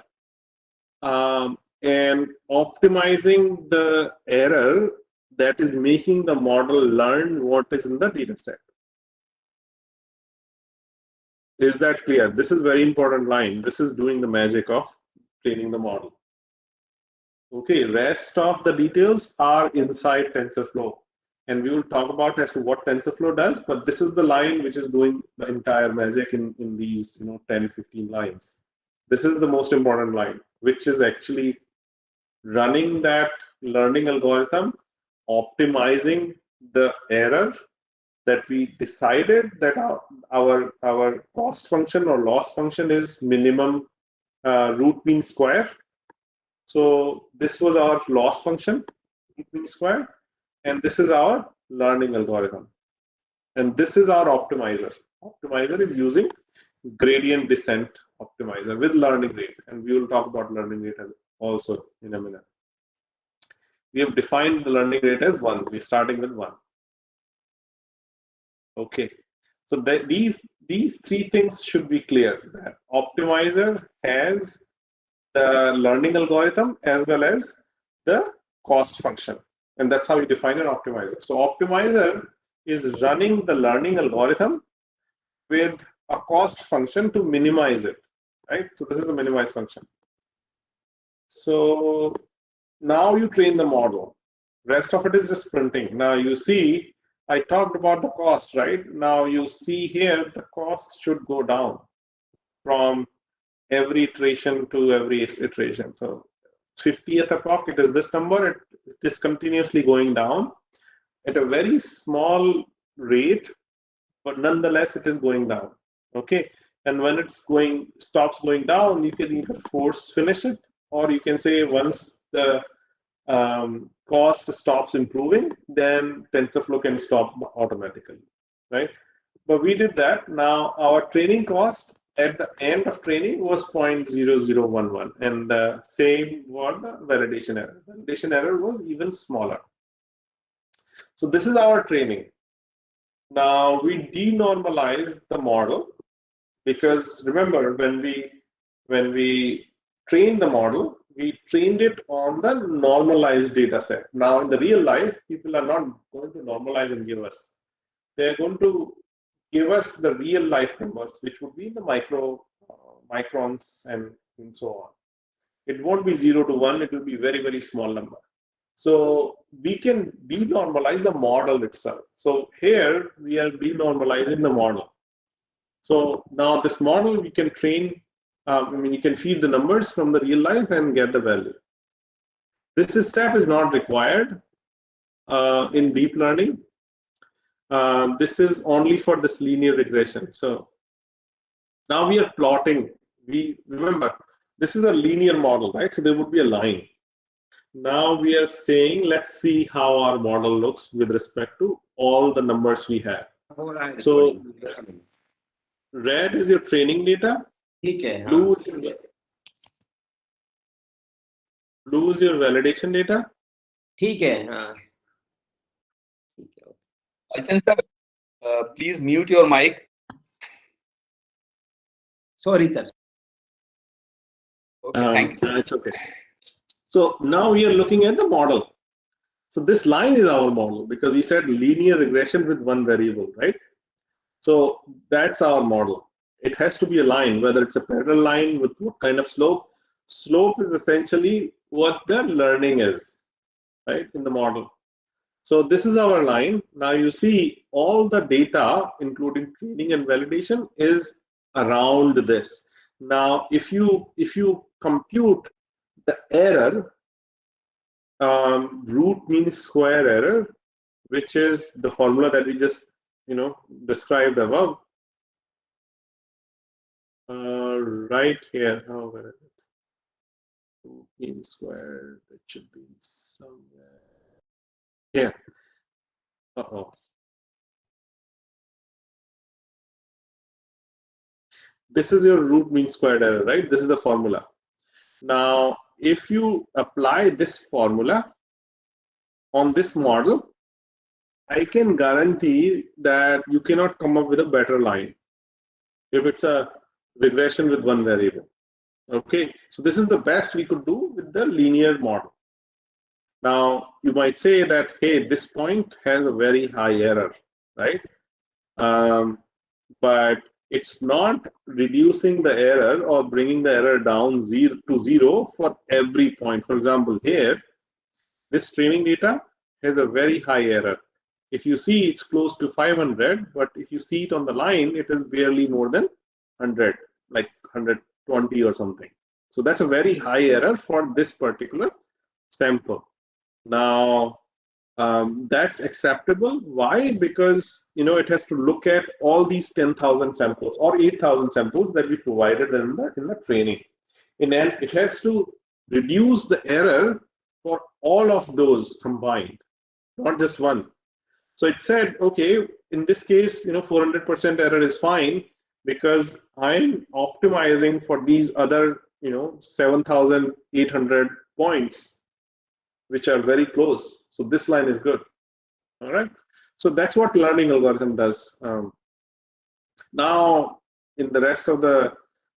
and optimizing the error that is making the model learn what is in the data set. Is that clear? This is very important line. This is doing the magic of training the model. Okay, rest of the details are inside TensorFlow. And we will talk about as to what TensorFlow does, but this is the line which is doing the entire magic in these 10, 15 lines. This is the most important line, which is actually running that learning algorithm, optimizing the error that we decided that our cost function or loss function is minimum root mean square. So this was our loss function, root mean square, and this is our learning algorithm. And this is our optimizer. Optimizer is using gradient descent optimizer with learning rate, and we will talk about learning rate also in a minute. We have defined the learning rate as 1. We're starting with 1. Okay, so these three things should be clear. That optimizer has the learning algorithm as well as the cost function, and that's how we define an optimizer. So optimizer is running the learning algorithm with a cost function to minimize it, right? So this is a minimize function. So now you train the model. Rest of it is just printing. Now you see, I talked about the cost, right? Now you see here, the cost should go down from every iteration to every iteration. So 50th epoch, it is this number. It is continuously going down at a very small rate, but nonetheless, it is going down. Okay, and when it's stops going down, you can either force finish it, or you can say once the cost stops improving, then TensorFlow can stop automatically, right? But we did that. Now our training cost at the end of training was 0.0011, and same for the validation error. Validation error was even smaller. So this is our training. Now we denormalize the model, because remember, when we trained the model, we trained it on the normalized data set. Now in the real life, people are not going to normalize and give us. They're going to give us the real life numbers, which would be the microns and so on. It won't be 0 to 1, it will be very, very small number. So we can denormalize the model itself. So here we are denormalizing the model. So now this model we can train, you can feed the numbers from the real life and get the value. This step is not required in deep learning. This is only for this linear regression. So now we are plotting. Remember, this is a linear model, right? So there would be a line. Now we are saying, let's see how our model looks with respect to all the numbers we have. So red is your training data. Blue is your validation data. ठीक है, हाँ. Achan sir, please mute your mic. Sorry, sir. Okay, thank you. It's okay. So now we are looking at the model. So this line is our model, because we said linear regression with one variable, right? So that's our model. It has to be a line, whether it's a parallel line with what kind of slope. Slope is essentially what the learning is, right, in the model. So this is our line. Now you see all the data, including training and validation, is around this. Now, if you compute the error, root mean square error, which is the formula that we just described above. Right here. Oh, where is it? Root mean squared. It should be somewhere here. Uh-oh. This is your root mean squared error, right? This is the formula. Now, if you apply this formula on this model, I can guarantee that you cannot come up with a better line if it's a regression with one variable. Okay, so this is the best we could do with the linear model. Now, you might say that, hey, this point has a very high error, right? But it's not reducing the error or bringing the error down to zero for every point. For example, here, this training data has a very high error. If you see, it's close to 500, but if you see it on the line, it is barely more than 100, like 120 or something. So that's a very high error for this particular sample. Now, that's acceptable. Why? Because it has to look at all these 10,000 samples or 8,000 samples that we provided in the training, and then it has to reduce the error for all of those combined, not just one. So it said, okay, in this case, 400% error is fine because I'm optimizing for these other 7,800 points, which are very close. So this line is good. All right. So that's what learning algorithm does. Now, in the rest of the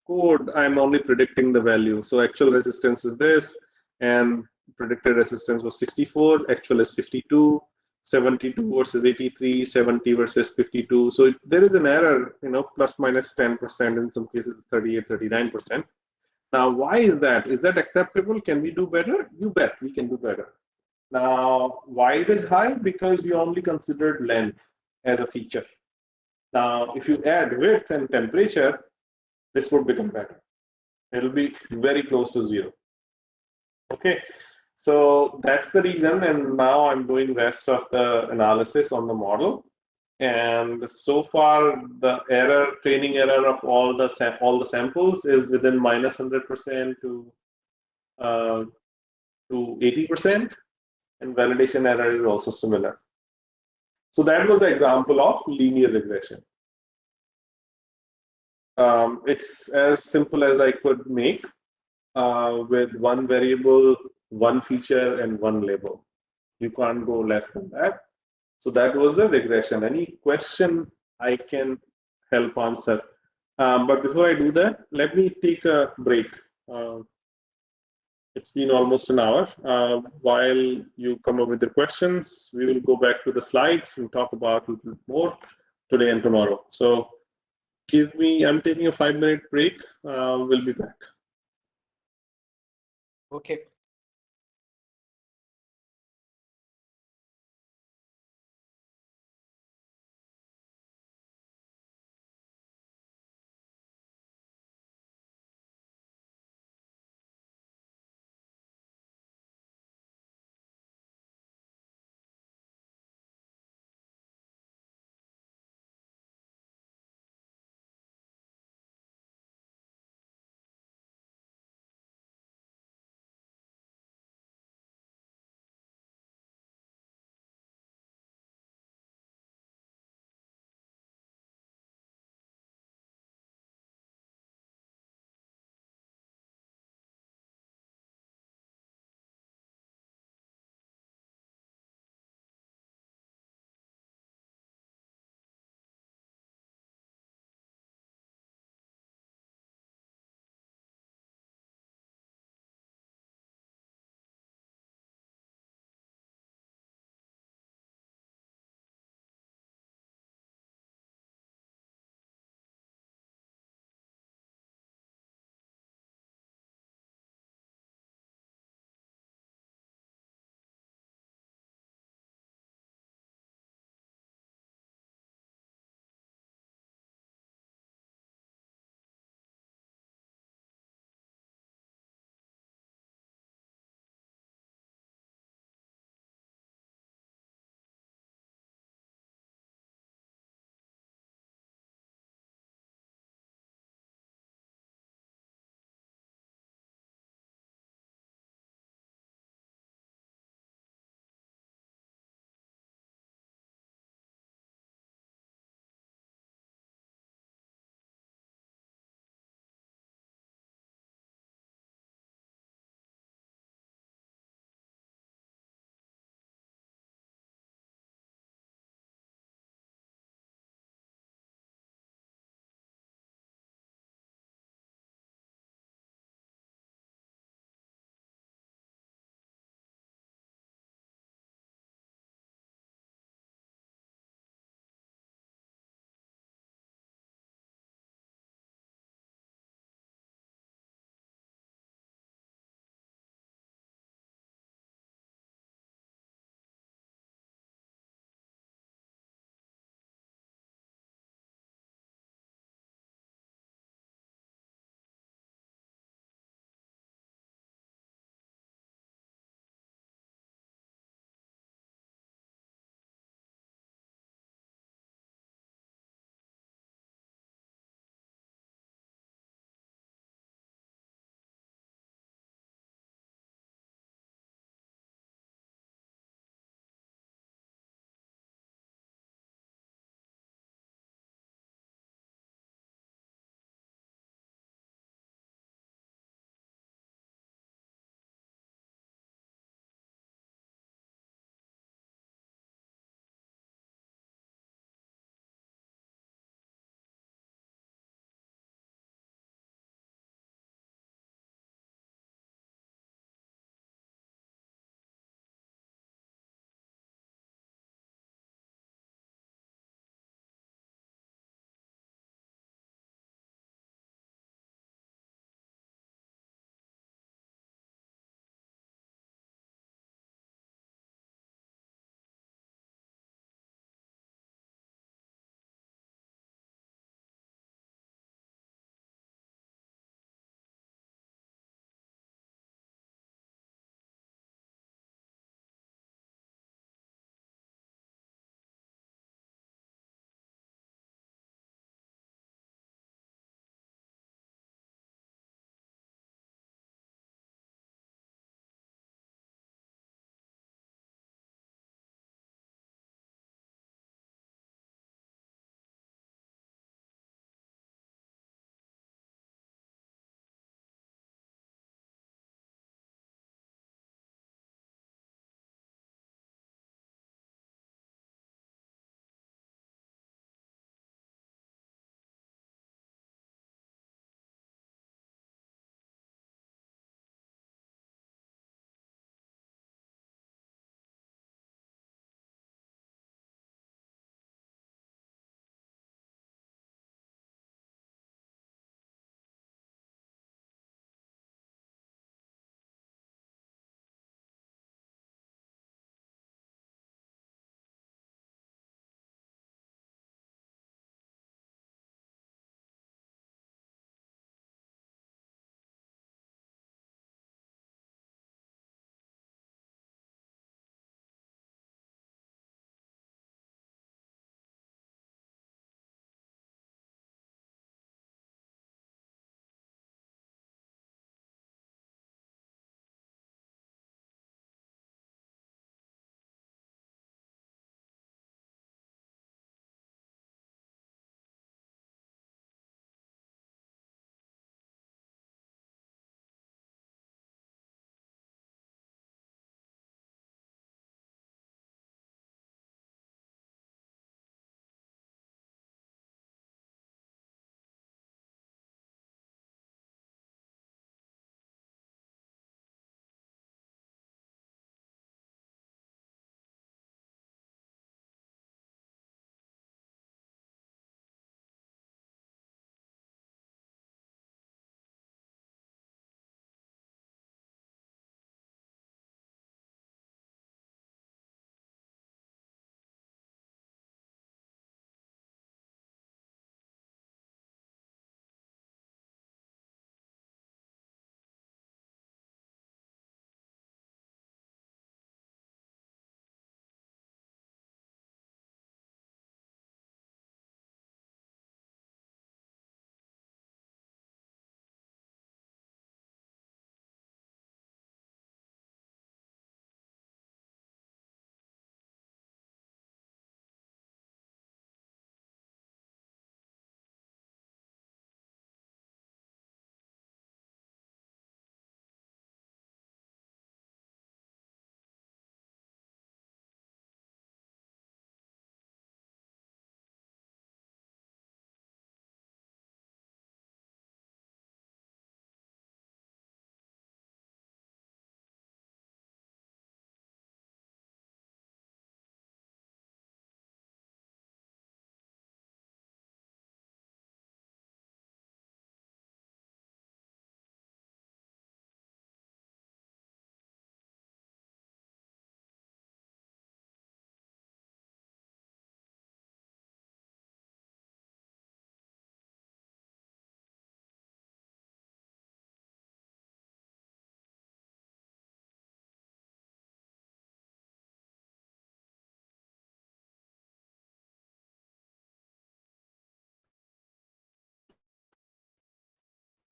code, I'm only predicting the value. So actual resistance is this, and predicted resistance was 64. Actual is 52. 72 versus 83. 70 versus 52. So there is an error, plus minus 10%. In some cases, 38, 39%. Now, why is that? Is that acceptable? Can we do better? You bet, we can do better. Now, why it is high? Because we only considered length as a feature. Now, if you add width and temperature, this would become better. It'll be very close to zero. Okay, so that's the reason. And now I'm doing rest of the analysis on the model. And so far, the training error of all the samples is within minus 100% to 80%. And validation error is also similar. So that was the example of linear regression. It's as simple as I could make with one variable, one feature, and one label. You can't go less than that. So that was the regression. Any question I can help answer. But before I do that, let me take a break. It's been almost an hour. While you come up with the questions, we will go back to the slides and talk about a little bit more today and tomorrow. So I'm taking a 5-minute break. We'll be back. Okay.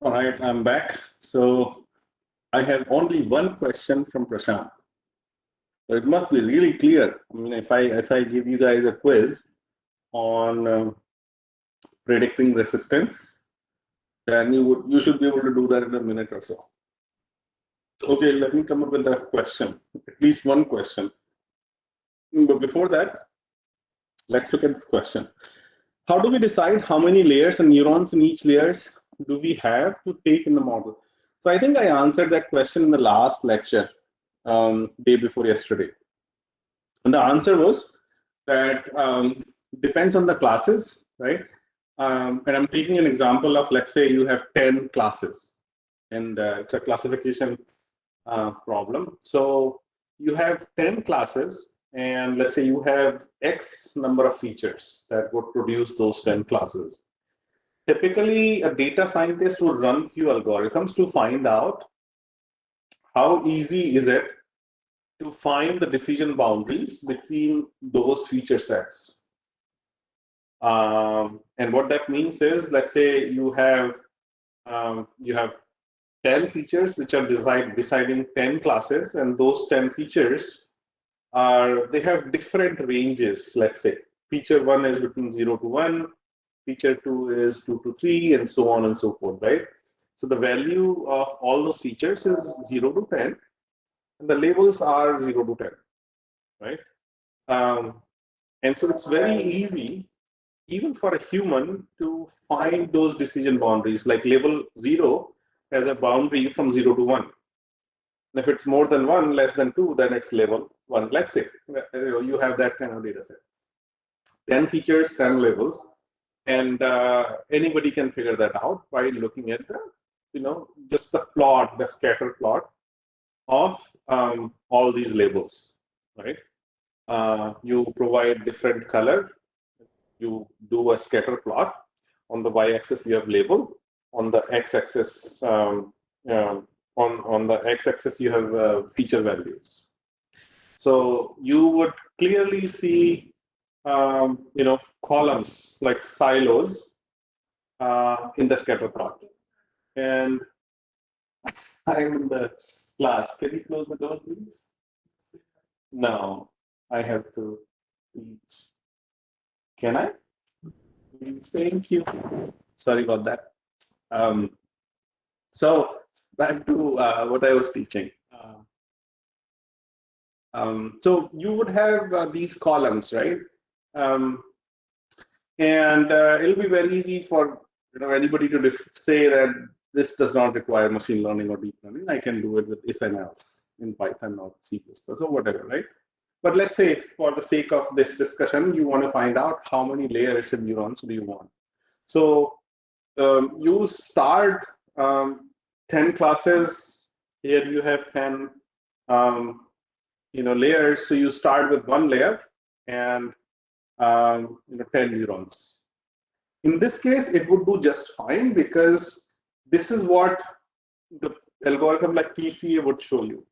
All right, I'm back. So I have only one question from Prashant. So it must be really clear. I mean, if I give you guys a quiz on predicting resistance, then you should be able to do that in a minute or so. Okay, let me come up with a question, at least one question. But before that, let's look at this question. How do we decide how many layers and neurons in each layers do we have to take in the model? So I think I answered that question in the last lecture, day before yesterday. And the answer was that depends on the classes, right? And I'm taking an example of, let's say you have 10 classes, and it's a classification problem. So you have 10 classes, and let's say you have X number of features that would produce those 10 classes. Typically, a data scientist would run few algorithms to find out how easy is it to find the decision boundaries between those feature sets. And what that means is, let's say you have 10 features which are deciding 10 classes, and those 10 features they have different ranges. Let's say feature 1 is between 0 to 1, feature 2 is 2 to 3, and so on and so forth, right? So the value of all those features is 0 to 10, and the labels are 0 to 10, right? And so it's very easy, even for a human, to find those decision boundaries. Like label 0 has a boundary from 0 to 1. And if it's more than 1, less than 2, then it's label 1. Let's say you have that kind of data set. 10 features, 10 labels. And anybody can figure that out by looking at the, just the plot, the scatter plot of all these labels, right? You provide different color. You do a scatter plot. On the y-axis, you have label. On the x-axis, on the x-axis, you have feature values. So you would clearly see, columns like silos in the scatter plot. And I'm in the class. Can you close the door, please? No, I have to teach. Can I? Thank you. Sorry about that. So back to what I was teaching. So you would have these columns, right? And it'll be very easy for anybody to say that this does not require machine learning or deep learning. I can do it with if and else in Python or C++ or whatever, right? But let's say, for the sake of this discussion, you want to find out how many layers and neurons do you want. So you start 10 classes. Here you have 10 layers. So you start with one layer and 10 neurons. In this case, it would do just fine, because this is what the algorithm like PCA would show you.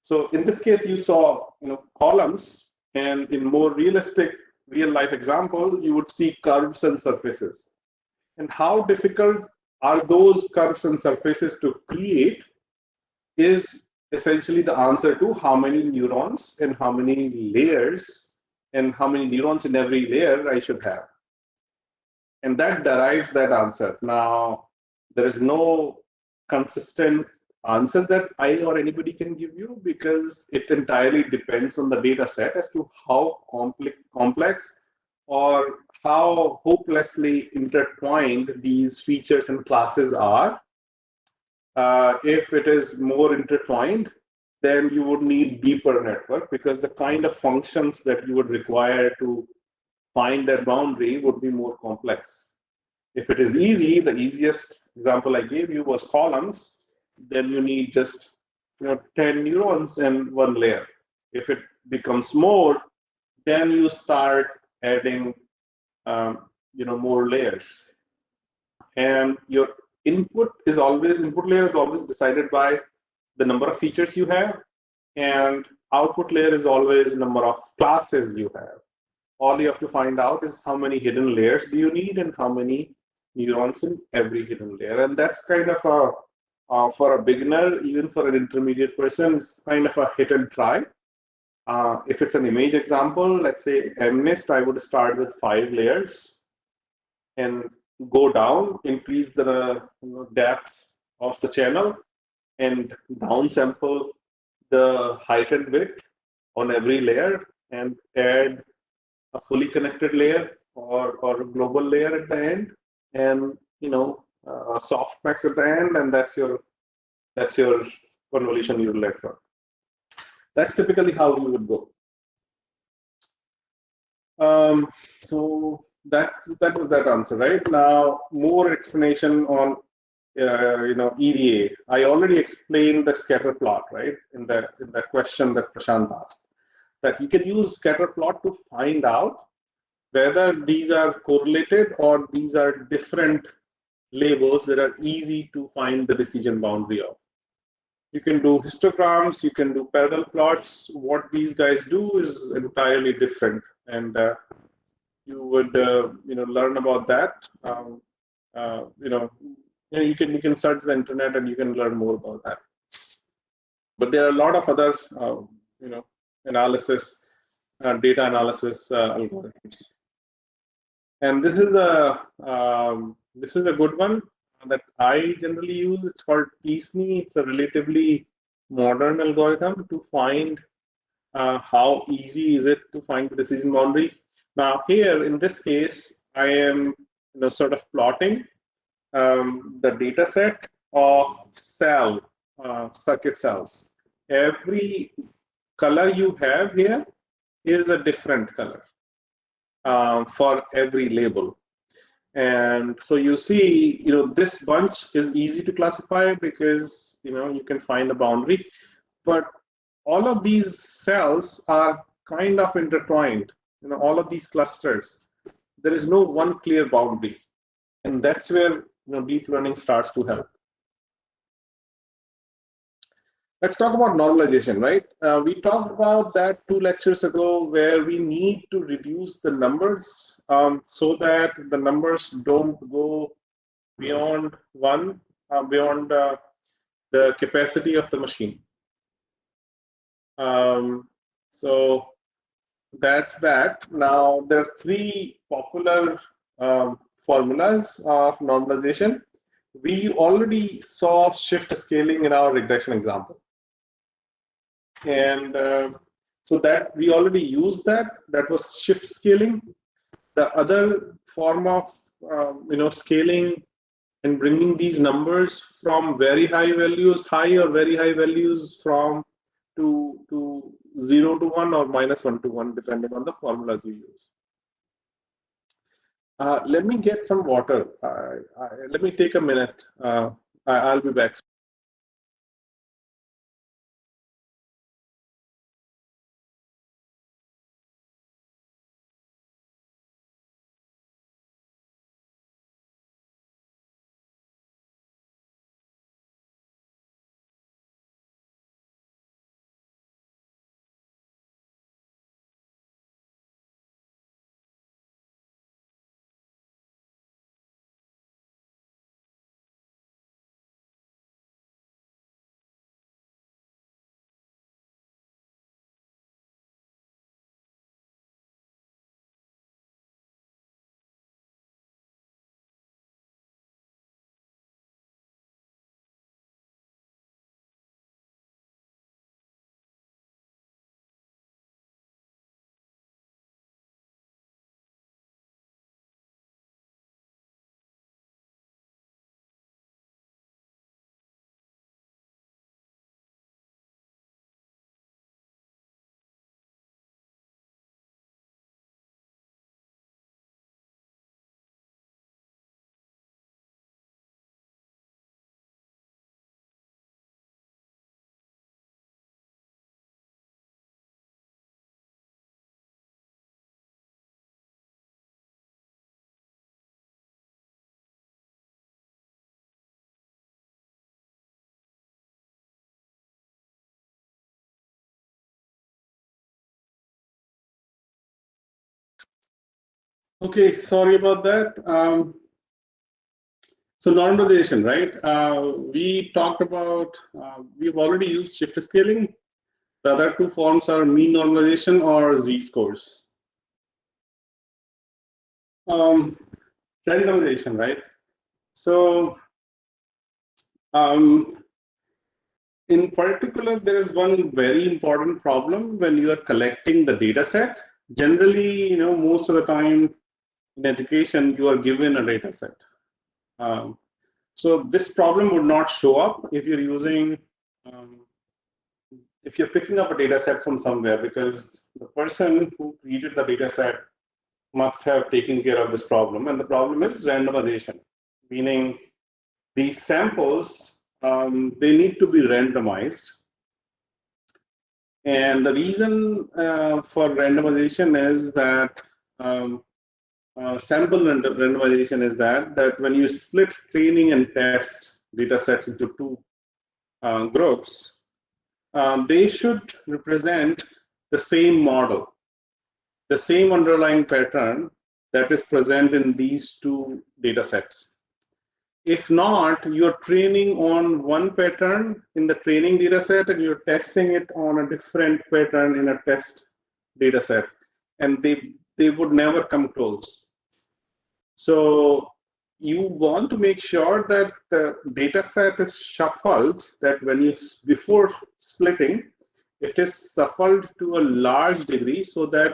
So in this case, you saw columns, and in more realistic real-life example, you would see curves and surfaces. And how difficult are those curves and surfaces to create is essentially the answer to how many neurons and how many layers and how many neurons in every layer I should have. And that derives that answer. Now, there is no consistent answer that I or anybody can give you, because it entirely depends on the data set as to how complex or how hopelessly intertwined these features and classes are. If it is more intertwined, then you would need deeper network, because the kind of functions that you would require to find that boundary would be more complex. If it is easy, the easiest example I gave you was columns, then you need just 10 neurons and one layer. If it becomes more, then you start adding more layers. And your input layer is always decided by the number of features you have, and output layer is always number of classes you have. All you have to find out is how many hidden layers do you need and how many neurons in every hidden layer. And that's kind of a, for a beginner, even for an intermediate person, it's kind of a hit and try. If it's an image example, let's say MNIST, I would start with 5 layers and go down, increase the depth of the channel, and downsample the height and width on every layer, and add a fully connected layer or a global layer at the end, and a softmax at the end, and that's your convolution neural network. That's typically how you would go. So that was that answer, right? Now more explanation on EDA. I already explained the scatter plot, right? In the question that Prashant asked, that you can use scatter plot to find out whether these are correlated or these are different labels that are easy to find the decision boundary of. You can do histograms, you can do parallel plots. What these guys do is entirely different, and you would learn about that. You can search the internet and you can learn more about that. But there are a lot of other analysis, data analysis algorithms. And this is a good one that I generally use. It's called PSNI. It's a relatively modern algorithm to find how easy is it to find the decision boundary. Now here in this case, I am sort of plotting the data set of circuit cells. Every color you have here is a different color for every label. And so you see, this bunch is easy to classify because you can find a boundary, but all of these cells are kind of intertwined. All of these clusters, there is no one clear boundary, and that's where deep learning starts to help. Let's talk about normalization, right? We talked about that 2 lectures ago, where we need to reduce the numbers so that the numbers don't go beyond 1, beyond the capacity of the machine. So that's that. Now, there are 3 popular formulas of normalization. We already saw shift scaling in our regression example. And so that we already used that was shift scaling. The other form of scaling and bringing these numbers from very high values, high or very high values, from to 0 to 1 or -1 to 1, depending on the formulas you use. Let me get some water. Let me take a minute. I'll be back. Okay, sorry about that. So normalization, right? We talked about, we've already used shift scaling. The other two forms are mean normalization or z-scores. Randomization, right? So in particular, there is one very important problem when you are collecting the data set. Generally, most of the time in education, you are given a data set. So this problem would not show up if you're using, if you're picking up a data set from somewhere, because the person who created the data set must have taken care of this problem. And the problem is randomization, meaning these samples, they need to be randomized. And the reason for randomization is that sample randomization is that when you split training and test data sets into two groups, they should represent the same model, the same underlying pattern that is present in these two data sets. If not, you're training on one pattern in the training data set and you're testing it on a different pattern in a test data set, and they would never come close. So you want to make sure that the data set is shuffled, that when you, before splitting, it is shuffled to a large degree so that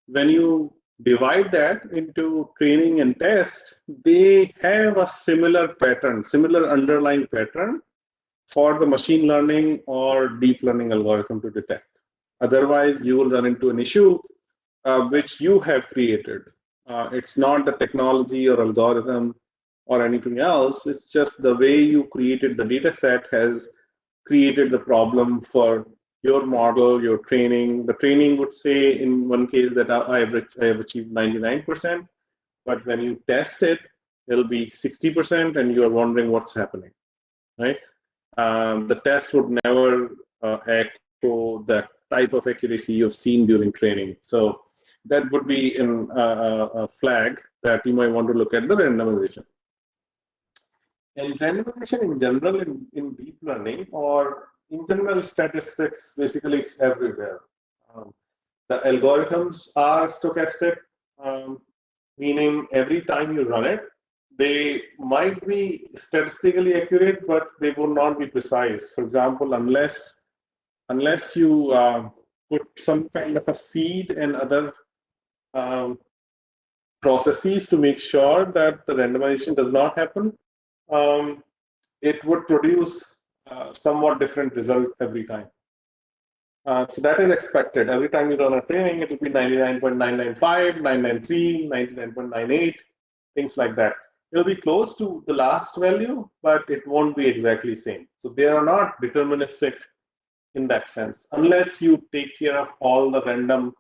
when you divide that into training and test, they have a similar pattern, similar underlying pattern for the machine learning or deep learning algorithm to detect. Otherwise, you will run into an issue which you have created. It's not the technology or algorithm or anything else. It's just the way you created the data set has created the problem for your model, your training. The training would say in one case that I have achieved 99%, but when you test it, it'll be 60%, and you are wondering what's happening, right? The test would never echo the type of accuracy you've seen during training. So that would be a flag that you might want to look at the randomization. And randomization in general in deep learning or in general statistics, basically it's everywhere. The algorithms are stochastic, meaning every time you run it, they might be statistically accurate, but they will not be precise. For example, unless you put some kind of a seed and other processes to make sure that the randomization does not happen, it would produce somewhat different result every time. So that is expected. Every time you run a training, it will be 99.995, 993, 99.98, things like that. It'll be close to the last value, but it won't be exactly same. So they are not deterministic in that sense, unless you take care of all the random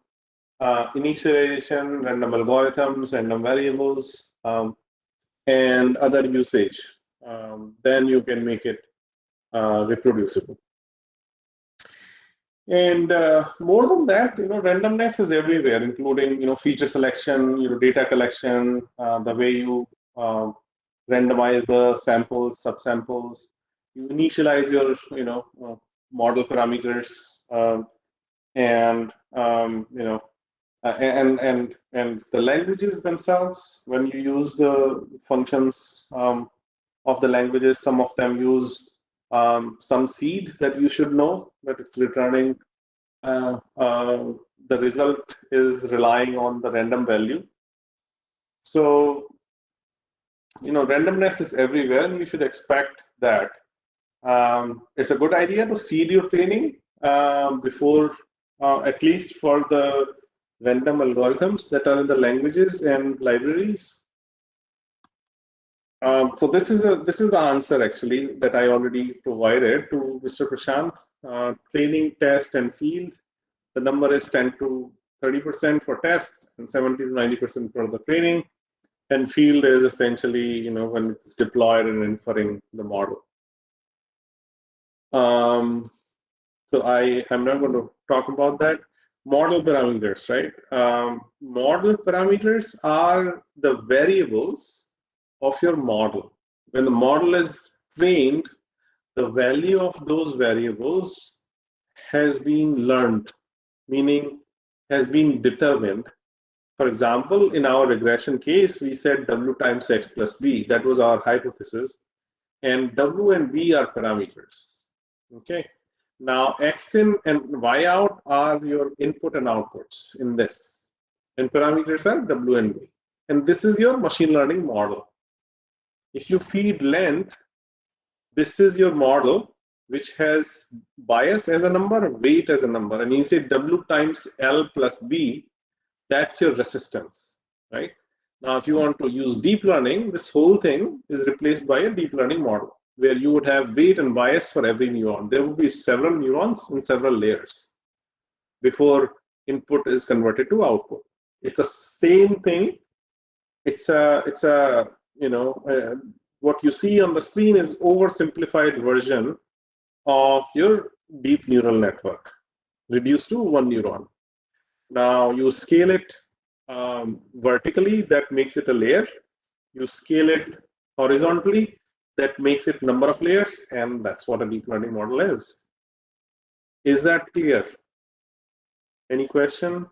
initialization, random algorithms, random variables, and other usage. Then you can make it reproducible. And more than that, randomness is everywhere, including feature selection, data collection, the way you randomize the samples, subsamples. You initialize your model parameters, and and the languages themselves. When you use the functions of the languages, some of them use some seed that you should know that it's returning. The result is relying on the random value. So, randomness is everywhere, and you should expect that. It's a good idea to seed your training before, at least for the random algorithms that are in the languages and libraries. So this is the answer actually that I already provided to Mr. Prashant. Training, test, and field. The number is 10 to 30% for test and 70 to 90% for the training. And field is essentially when it's deployed and inferring the model. So I'm not going to talk about that. Model parameters, right? Model parameters are the variables of your model. when the model is trained, the value of those variables has been learned, meaning has been determined. For example, in our regression case, we said W times X plus B. That was our hypothesis. And W and B are parameters. Okay. Now, X in and Y out are your input and outputs in this. And parameters are W and B. And this is your machine learning model. If you feed length, this is your model, which has bias as a number, weight as a number. And you say W times L plus B, that's your resistance, right? Now, if you want to use deep learning, this whole thing is replaced by a deep learning model, where you would have weight and bias for every neuron. There will be several neurons in several layers before input is converted to output. It's the same thing. It's a what you see on the screen is oversimplified version of your deep neural network, reduced to one neuron. Now you scale it vertically, that makes it a layer. You scale it horizontally, that makes it number of layers, and that's what a deep learning model is. Is that clear? Any question?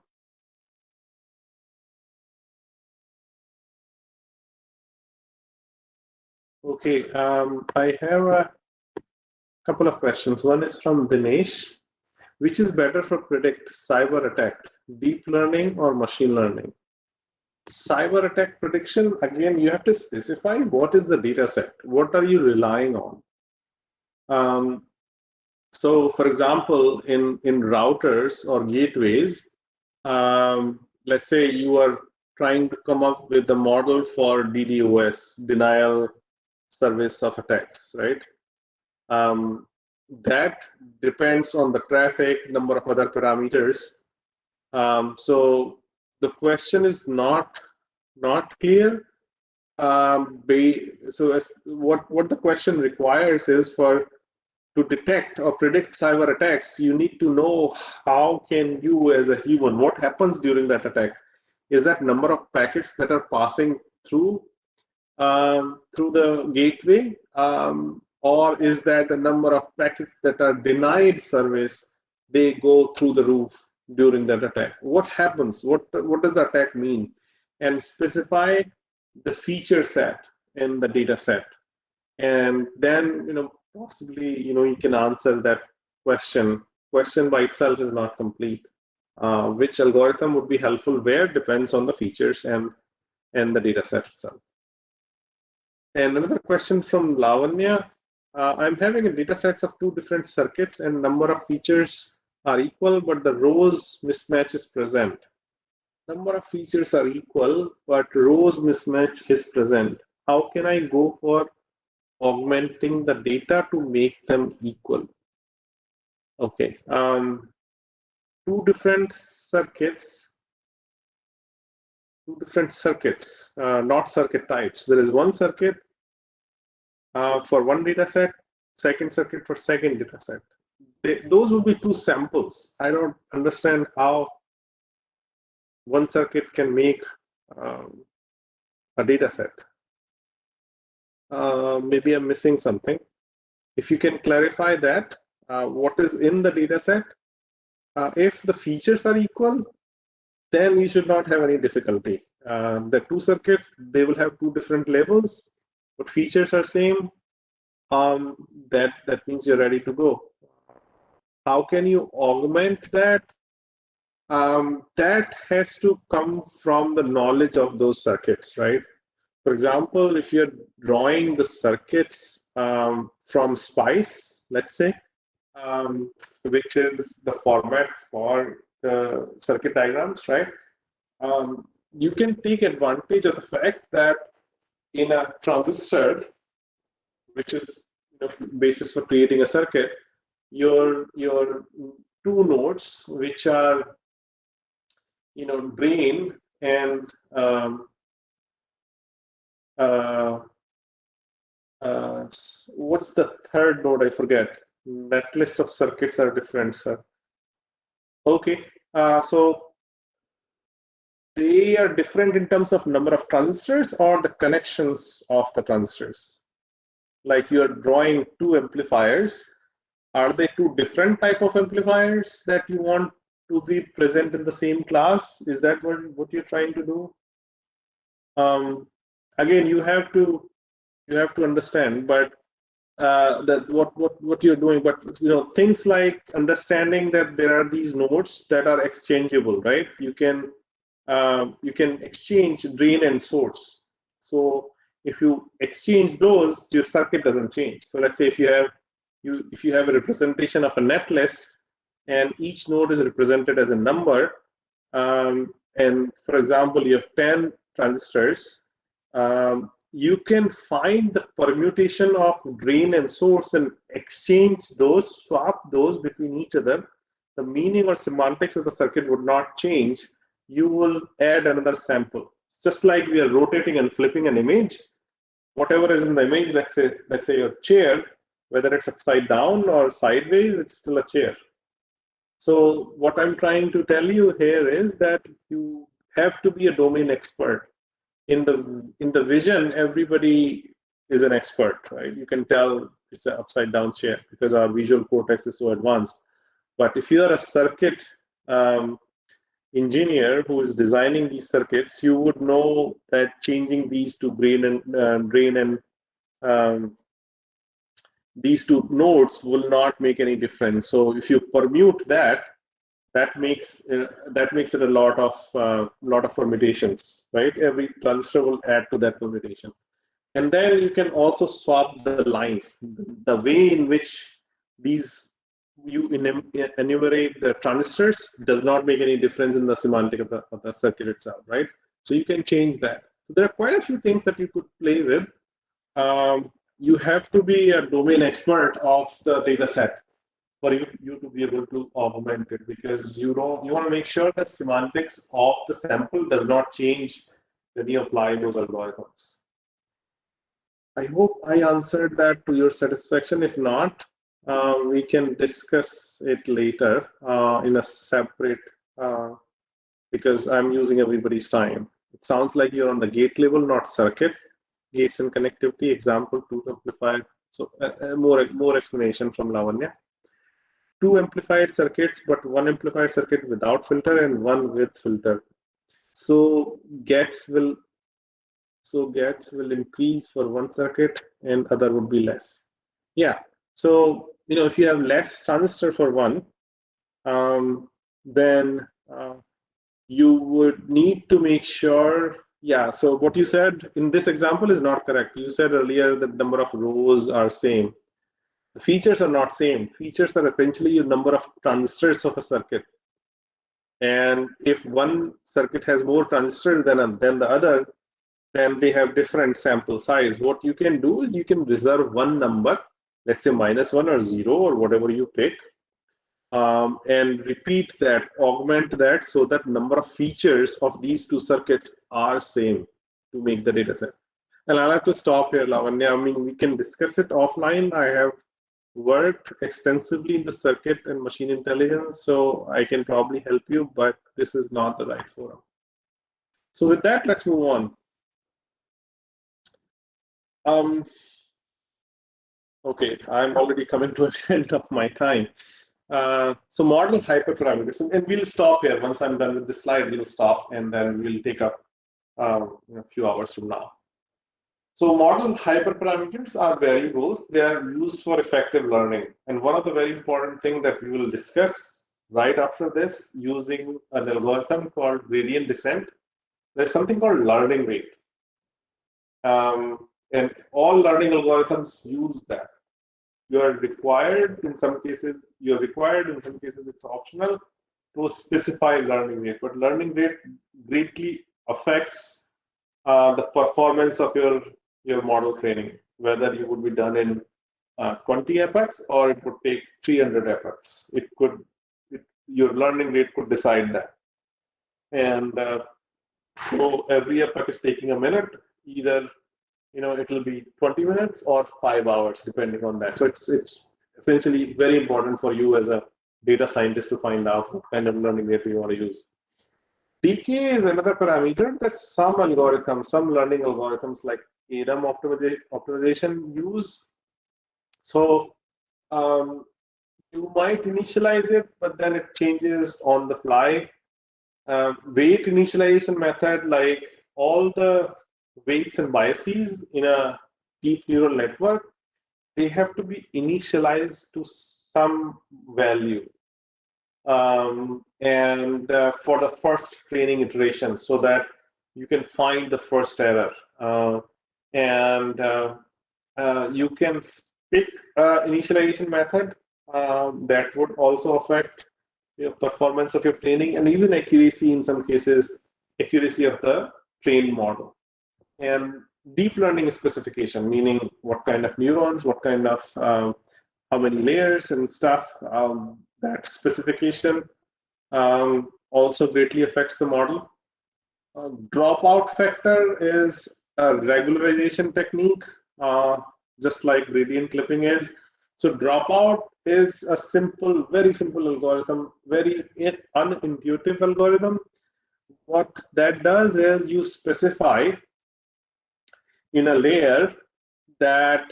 Okay, I have a couple of questions. One is from Dinesh. Which is better for predict cyber attack, deep learning or machine learning? Cyber attack prediction, again, you have to specify what is the data set. What are you relying on? So, for example, in routers or gateways, let's say you are trying to come up with a model for DDoS, denial service of attacks, right? That depends on the traffic, number of other parameters. So the question is not clear. So what the question requires is to detect or predict cyber attacks, you need to know how can you as a human, what happens during that attack? Is that number of packets that are passing through the gateway? Or is that the number of packets that are denied service, they go through the roof during that attack? What happens? What does the attack mean? And specify the feature set in the data set. And then, possibly, you can answer that question. Question by itself is not complete. Which algorithm would be helpful where depends on the features and the data set itself. And another question from Lavanya. I'm having a data sets of two different circuits and number of features are equal, but the rows mismatch is present. Number of features are equal, but rows mismatch is present. How can I go for augmenting the data to make them equal? Okay, two different circuits, not circuit types. There is one circuit for one data set, second circuit for second data set. Those would be two samples. I don't understand how one circuit can make a data set. Maybe I'm missing something. If you can clarify that, what is in the data set? If the features are equal, then you should not have any difficulty. The two circuits, they will have two different labels, but features are same. That means you're ready to go. How can you augment that? That has to come from the knowledge of those circuits, right? For example, if you're drawing the circuits from SPICE, let's say, which is the format for the circuit diagrams, right? You can take advantage of the fact that in a transistor, which is the basis for creating a circuit, your two nodes, which are drain and what's the third node? I forget. That list of circuits are different, sir. Okay, so they are different in terms of number of transistors or the connections of the transistors. like you are drawing two amplifiers. Are they two different type of amplifiers that you want to be present in the same class? Is that what you're trying to do? Again, you have to understand, but that what you're doing. But things like understanding that there are these nodes that are exchangeable, right? You can exchange drain and source. So if you exchange those, your circuit doesn't change. So let's say if you have a representation of a netlist, and each node is represented as a number, and for example, you have 10 transistors, you can find the permutation of drain and source and exchange those, swap those between each other. The meaning or semantics of the circuit would not change. You will add another sample. It's just like we are rotating and flipping an image. Whatever is in the image, let's say your chair, whether it's upside down or sideways, it's still a chair. So what I'm trying to tell you here is that you have to be a domain expert. In the vision, everybody is an expert, right? You can tell it's an upside down chair because our visual cortex is so advanced. But if you are a circuit engineer who is designing these circuits, you would know that changing these to drain and these two nodes will not make any difference. So if you permute that, that makes it a lot of permutations, right? Every transistor will add to that permutation, and then you can also swap the lines. The way in which you enumerate the transistors does not make any difference in the semantic of the circuit itself, right? So you can change that. So there are quite a few things that you could play with. You have to be a domain expert of the data set for you to be able to augment it, because you want to make sure that semantics of the sample does not change when you apply those algorithms. I hope I answered that to your satisfaction. If not, we can discuss it later in a separate, because I'm using everybody's time. It sounds like you're on the gate level, not circuit. Gates and connectivity, example, 2 amplifier. So more explanation from Lavanya. 2 amplifier circuits, but 1 amplifier circuit without filter and 1 with filter. So gets will increase for one circuit and other would be less. Yeah. So if you have less transistor for one, then you would need to make sure. Yeah. So what you said in this example is not correct. You said earlier that the number of rows are same. The features are not same. Features are essentially a number of transistors of a circuit. And if one circuit has more transistors than the other, then they have different sample size. What you can do is you can reserve one number, let's say -1 or 0 or whatever you pick, and repeat that, augment that, so that number of features of these two circuits are same to make the data set. And I'll have to stop here, Lavanya. I mean, we can discuss it offline. I have worked extensively in the circuit and machine intelligence, so I can probably help you, but this is not the right forum. So with that, let's move on. Okay, I'm already coming to an end of my time. So model hyperparameters, and we'll stop here. Once I'm done with this slide, we'll stop, and then we'll take up a few hours from now. So model hyperparameters are variables. They are used for effective learning. And one of the very important things that we will discuss right after this, using an algorithm called gradient descent, there's something called learning rate. And all learning algorithms use that. You are required in some cases, it's optional to specify learning rate. But learning rate greatly affects the performance of your model training, whether you would be done in 20 epochs or it would take 300 epochs. Your learning rate could decide that. And so every epoch is taking a minute, either it'll be 20 minutes or 5 hours, depending on that. So it's essentially very important for you as a data scientist to find out what kind of learning rate you want to use. Decay is another parameter that some learning algorithms like ADAM optimization use. So you might initialize it, but then it changes on the fly. Weight initialization method, like all the weights and biases in a deep neural network, they have to be initialized to some value. And for the first training iteration, so that you can find the first error. And you can pick initialization method that would also affect your performance of your training and even accuracy in some cases, accuracy of the trained model. And deep learning specification, meaning what kind of neurons, what kind of how many layers and stuff. That specification also greatly affects the model. Dropout factor is a regularization technique, just like gradient clipping is. So dropout is a simple, very simple algorithm, very unintuitive algorithm. What that does is you specify in a layer that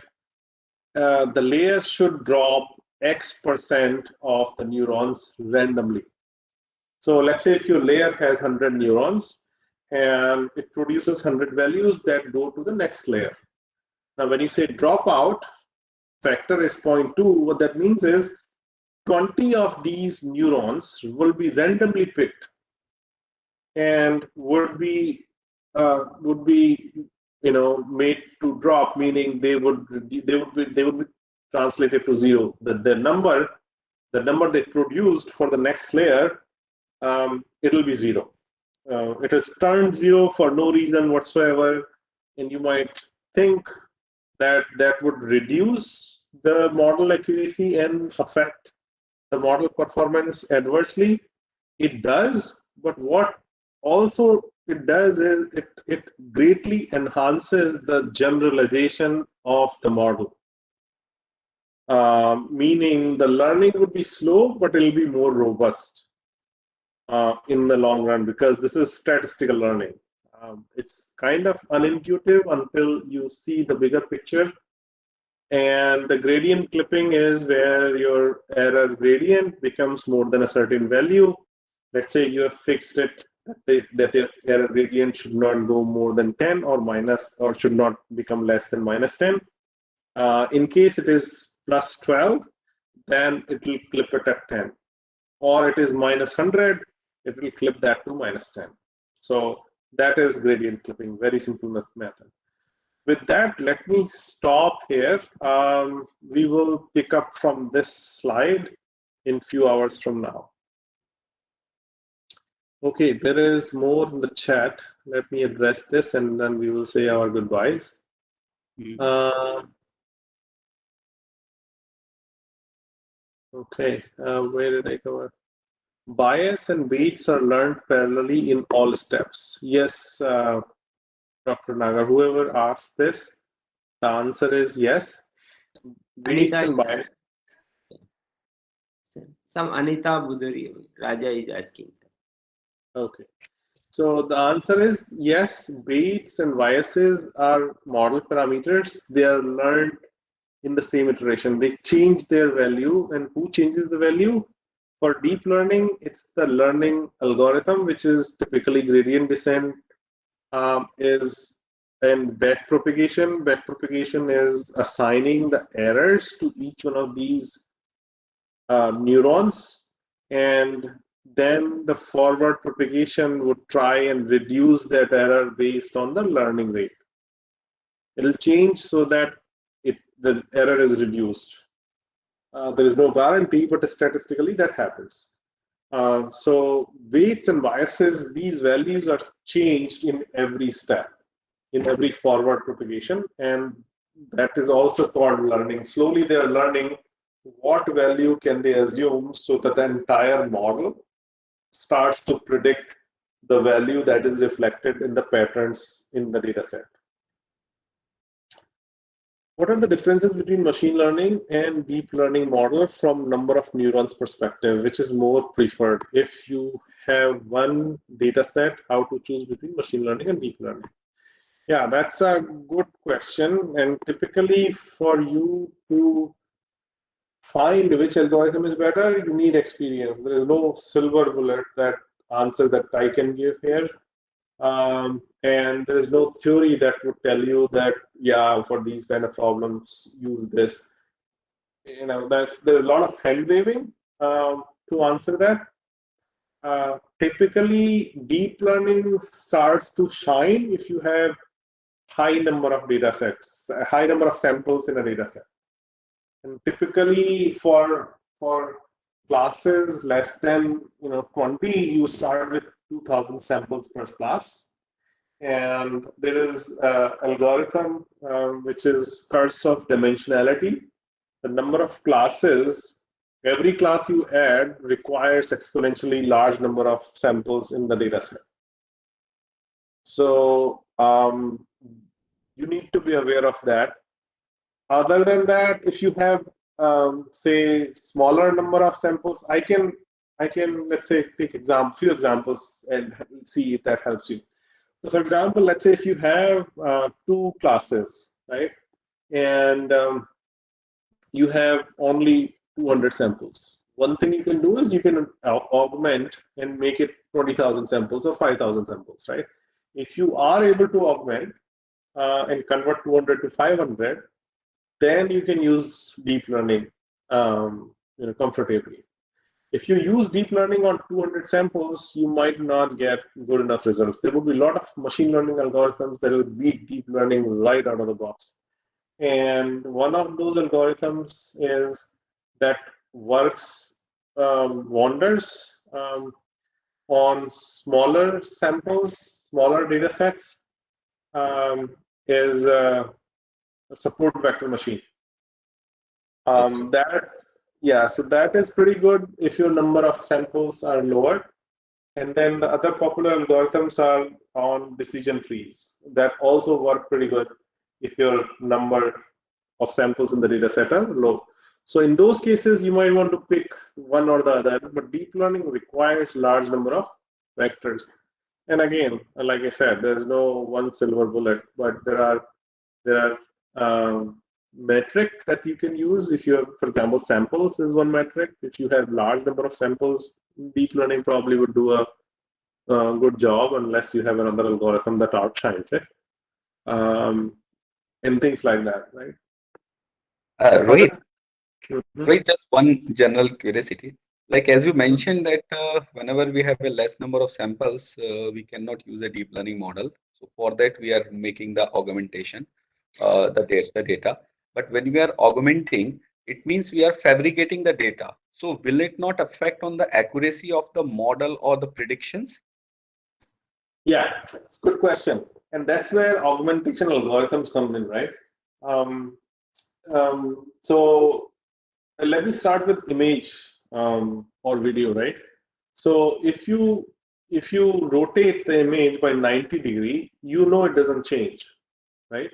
the layer should drop X% of the neurons randomly. So let's say if your layer has 100 neurons and it produces 100 values that go to the next layer. Now, when you say dropout factor is 0.2, what that means is 20 of these neurons will be randomly picked and would be made to drop, meaning they would be translated to zero. The number they produced for the next layer, it'll be zero. It is turned zero for no reason whatsoever, and you might think that that would reduce the model accuracy and affect the model performance adversely. It does, but what also it does is it greatly enhances the generalization of the model. Meaning the learning would be slow, but it'll be more robust in the long run, because this is statistical learning. It's kind of unintuitive until you see the bigger picture. And the gradient clipping is where your error gradient becomes more than a certain value. Let's say you have fixed it that the error gradient should not go more than 10 or should not become less than -10. In case it is +12, then it will clip it at 10. Or it is -100, it will clip that to -10. So that is gradient clipping, very simple method. With that, let me stop here. We will pick up from this slide in a few hours from now. Okay, there is more in the chat. Let me address this and then we will say our goodbyes. Okay, where did I cover? Bias and weights are learned parallelly in all steps. Yes, Dr. Nagar, whoever asked this, the answer is yes. Weights and bias. Some Anita Buduri, Raja is asking. Okay. So the answer is yes, weights and biases are model parameters. They are learned in the same iteration. They change their value, and who changes the value? For deep learning, it's the learning algorithm, which is typically gradient descent, and backpropagation. Backpropagation is assigning the errors to each one of these neurons, and then the forward propagation would try and reduce that error based on the learning rate. It'll change so that the error is reduced. There is no guarantee, but statistically that happens. So weights and biases, these values are changed in every step, in every forward propagation, and that is also called learning. Slowly they are learning what value can they assume so that the entire model starts to predict the value that is reflected in the patterns in the data set. What are the differences between machine learning and deep learning model from number of neurons perspective? Which is more preferred? If you have one data set, how to choose between machine learning and deep learning? Yeah, that's a good question. And typically for you to find which algorithm is better, you need experience. There is no silver bullet that answer that I can give here. And there is no theory that would tell you that, yeah, for these kind of problems, use this. You know, there's a lot of hand waving to answer that. Typically, deep learning starts to shine if you have high number of data sets, a high number of samples in a data set. And typically for classes less than 20, you start with 2,000 samples per class. And there is an algorithm which is curse of dimensionality. The number of classes, every class you add requires exponentially large number of samples in the data set. So you need to be aware of that. Other than that, if you have say smaller number of samples, I can let's say take few examples and see if that helps you. So for example, let's say if you have 2 classes, right, and you have only 200 samples. One thing you can do is you can augment and make it 20,000 samples or 5,000 samples, right? If you are able to augment and convert 200 to 500, then you can use deep learning comfortably. If you use deep learning on 200 samples, you might not get good enough results. There will be a lot of machine learning algorithms that will beat deep learning right out of the box. And one of those algorithms is that works wonders on smaller samples, smaller data sets, is a support vector machine. So that is pretty good if your number of samples are lower. And then the other popular algorithms are on decision trees that also work pretty good if your number of samples in the data set are low. So in those cases, you might want to pick one or the other, but deep learning requires large number of vectors. And again, like I said, there's no one silver bullet, but there are metric that you can use. If you have, for example, samples is one metric. If you have large number of samples, deep learning probably would do a good job unless you have another algorithm that outshines it, and things like that, right? Rohit, just one general curiosity. Like as you mentioned that whenever we have a less number of samples, we cannot use a deep learning model. So for that, we are making the augmentation, the data. But when we are augmenting, it means we are fabricating the data. So will it not affect on the accuracy of the model or the predictions? Yeah, it's a good question. And that's where augmentation algorithms come in, right? So let me start with image or video, right? So if you rotate the image by 90 degrees, you know it doesn't change, right?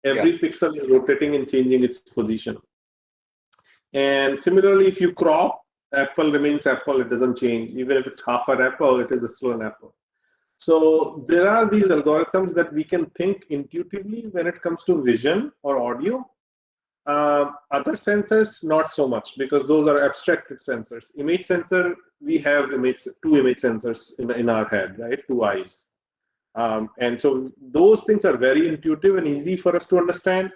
Every pixel is rotating and changing its position. And similarly, if you crop, apple remains apple, it doesn't change. Even if it's half an apple, it is still an apple. So there are these algorithms that we can think intuitively when it comes to vision or audio. Other sensors, not so much, because those are abstracted sensors. Image sensor, we have two image sensors in our head, right? 2 eyes. And so those things are very intuitive and easy for us to understand.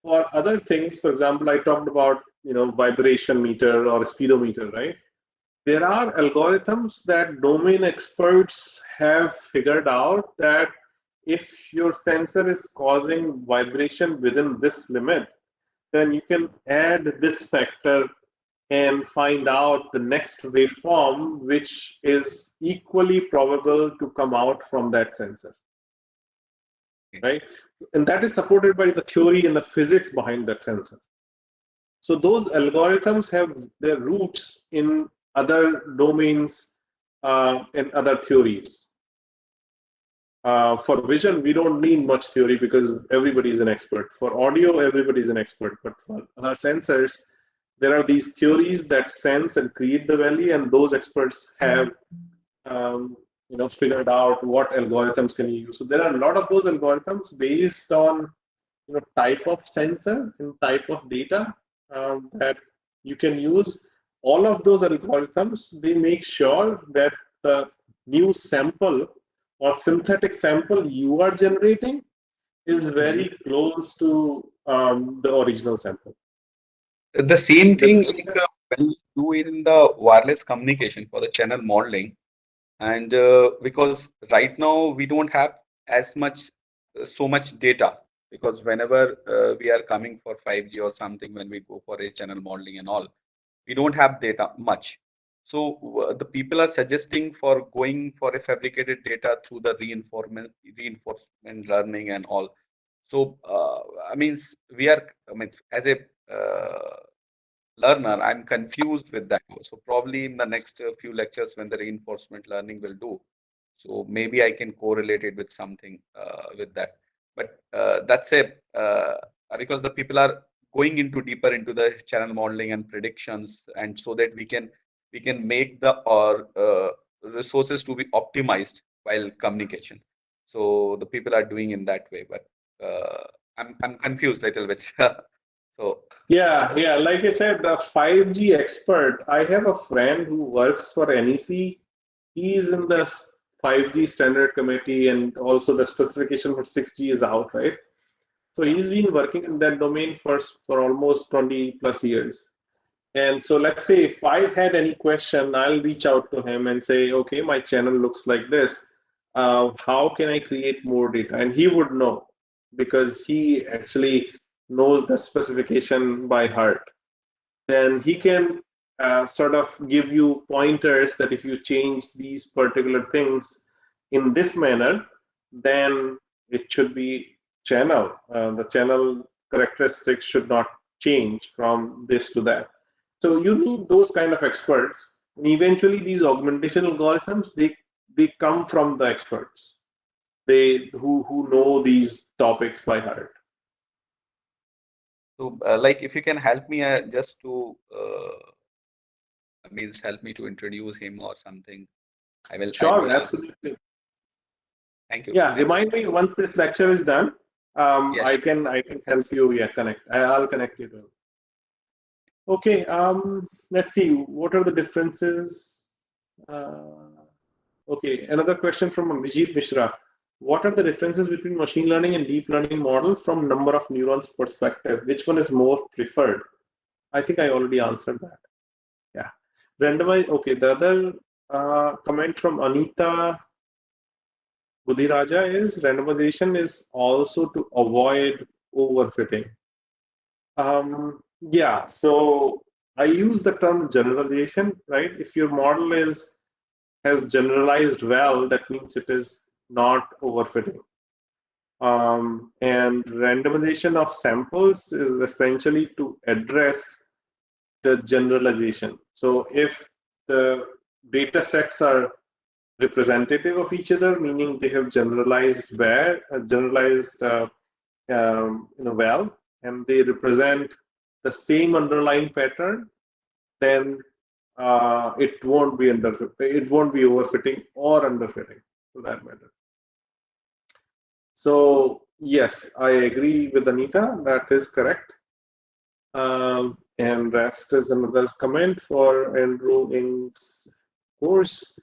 For other things, for example, I talked about vibration meter or speedometer, right? There are algorithms that domain experts have figured out that if your sensor is causing vibration within this limit, then you can add this factor and find out the next waveform which is equally probable to come out from that sensor, right? And that is supported by the theory and the physics behind that sensor. So those algorithms have their roots in other domains and other theories. For vision, we don't need much theory because everybody is an expert. For audio, everybody is an expert. But for our sensors, there are these theories that sense and create the value, and those experts have figured out what algorithms can you use. So there are a lot of those algorithms based on type of sensor and type of data that you can use all of those algorithms. They make sure that the new sample or synthetic sample you are generating is very close to the original sample. The same thing like, when you do it in the wireless communication for the channel modeling, and because right now we don't have as much so much data, because whenever we are coming for 5G or something, when we go for a channel modeling and all, we don't have data much. So the people are suggesting for going for a fabricated data through the reinforcement learning and all. So I mean, as a learner, I'm confused with that. So probably in the next few lectures when the reinforcement learning will do, so maybe I can correlate it with something with that. But that's a because the people are going into deeper into the channel modeling and predictions, and so that we can make the resources to be optimized while communication. So the people are doing in that way, but I'm confused a little bit. So Yeah. Like I said, the 5G expert. I have a friend who works for NEC. He is in the 5G standard committee, and also the specification for 6G is out, right? So he's been working in that domain for almost 20 plus years. And so let's say if I had any question, I'll reach out to him and say, okay, my channel looks like this. How can I create more data? And he would know because he actually knows the specification by heart. Then he can sort of give you pointers that if you change these particular things in this manner, then it should be channel. The channel characteristics should not change from this to that. So you need those kind of experts. And eventually these augmentation algorithms, they come from the experts. They who know these topics by heart. so like if you can help me just to means help me to introduce him or something, I Sure, will absolutely. thank you. Yeah, Thank you. remind me once this lecture is done. Yes. I can help you. Yeah, connect. I'll connect you to him. Okay. Let's see. What are the differences? Okay. Another question from Vijit Mishra. What are the differences between machine learning and deep learning model from number of neurons perspective? Which one is more preferred? I think I already answered that. Yeah. Randomize. Okay. The other comment from Anita Budhiraja is randomization is also to avoid overfitting. Yeah, so I use the term generalization, right? If your model has generalized well, that means it is not overfitting. And randomization of samples is essentially to address the generalization. So if the data sets are representative of each other, meaning they have generalized well, and they represent the same underlying pattern, then it won't be it won't be overfitting or underfitting for that matter. So yes, I agree with Anita. That is correct. And rest is another comment for Andrew Ng's course.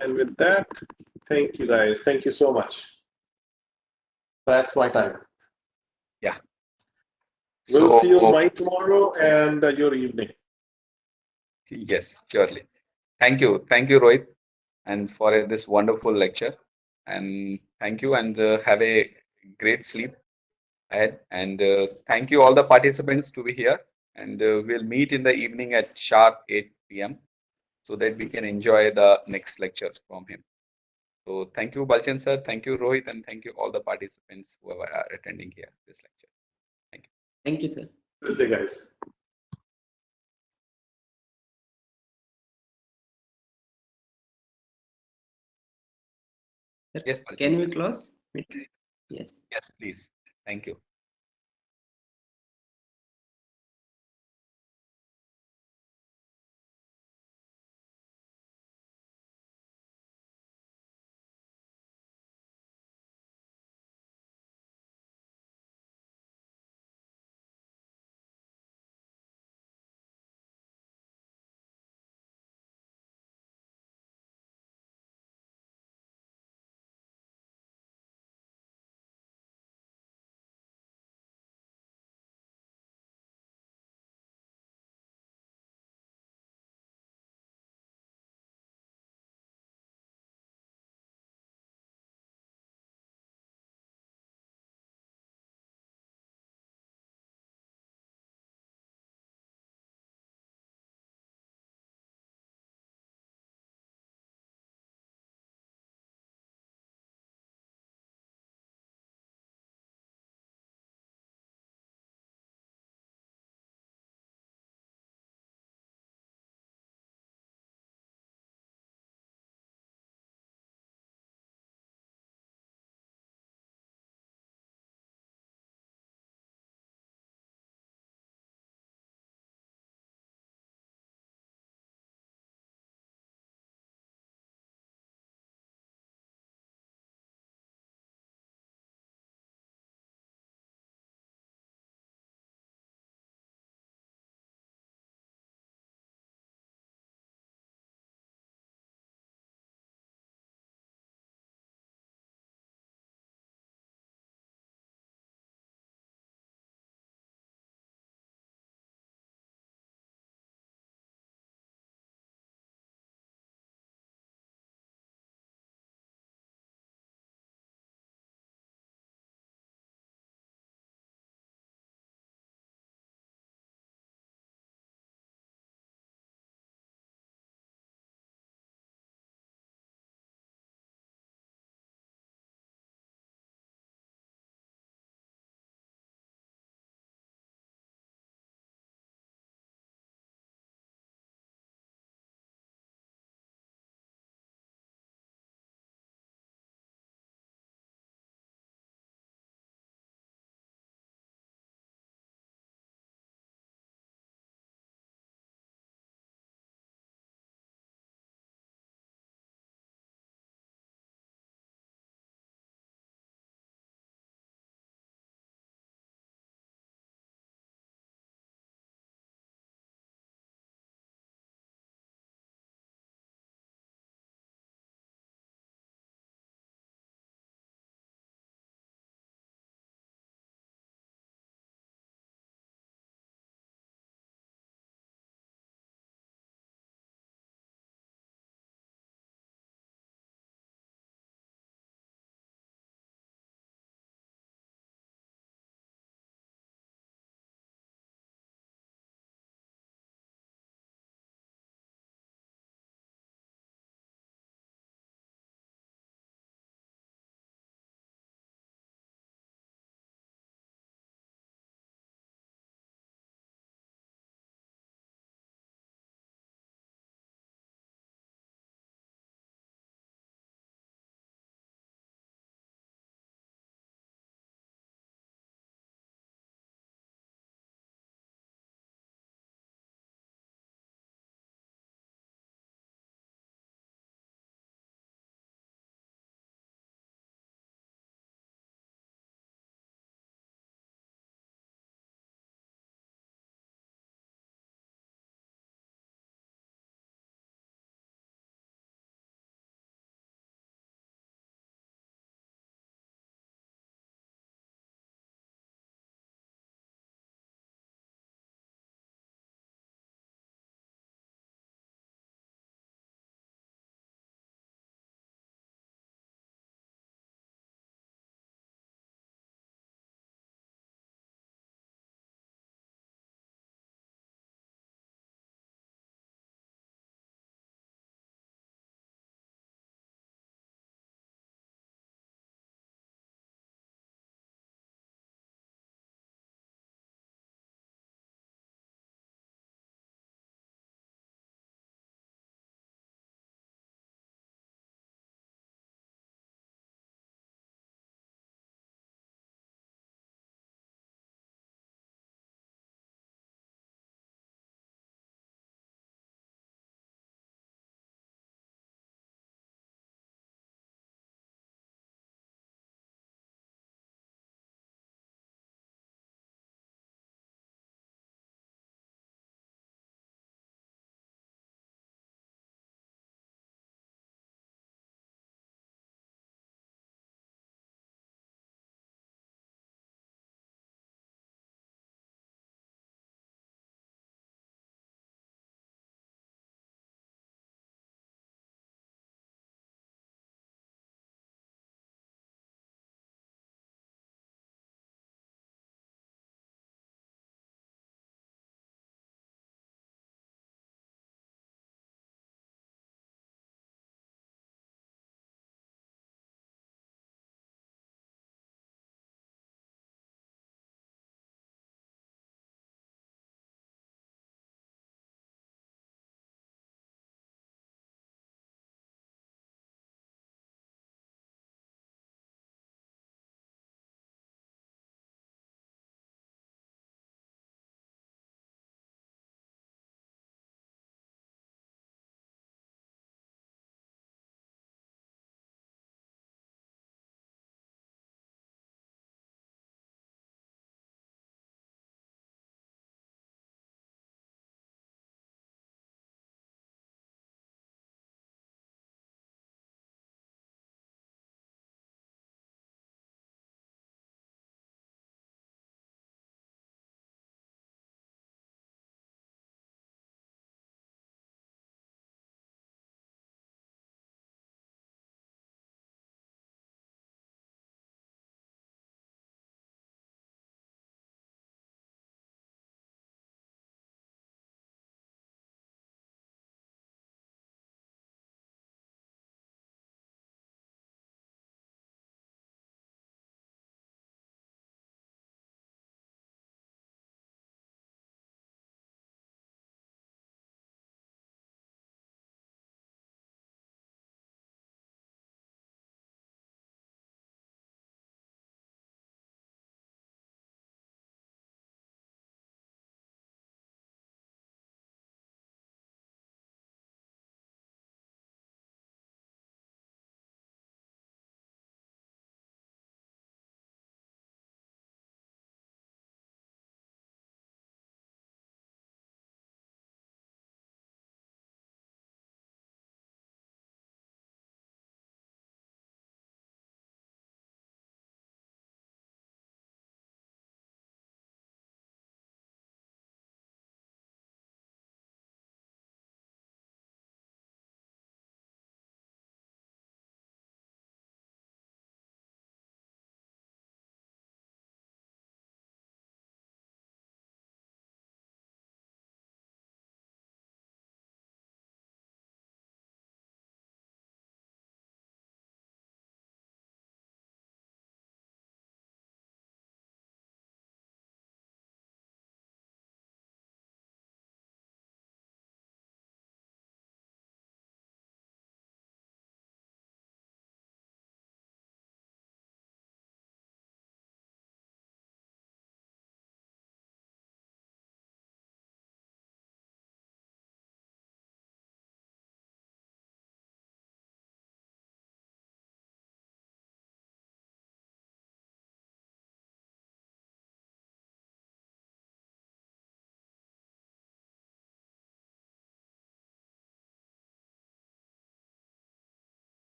And with that, thank you guys. Thank you so much. That's my time. Yeah. We'll see you So my tomorrow and your evening. yes, surely. Thank you, Rohit, and for this wonderful lecture. And thank you, and have a great sleep ahead. And thank you all the participants to be here. And we'll meet in the evening at sharp 8 p.m. so that we can enjoy the next lectures from him. So thank you, Balchan sir. Thank you, Rohit, and thank you all the participants who are attending here this lecture. Thank you. Thank you, sir. Good day, guys. Yes, Can Balchan we sir. close? Yes. Yes, please. Thank you.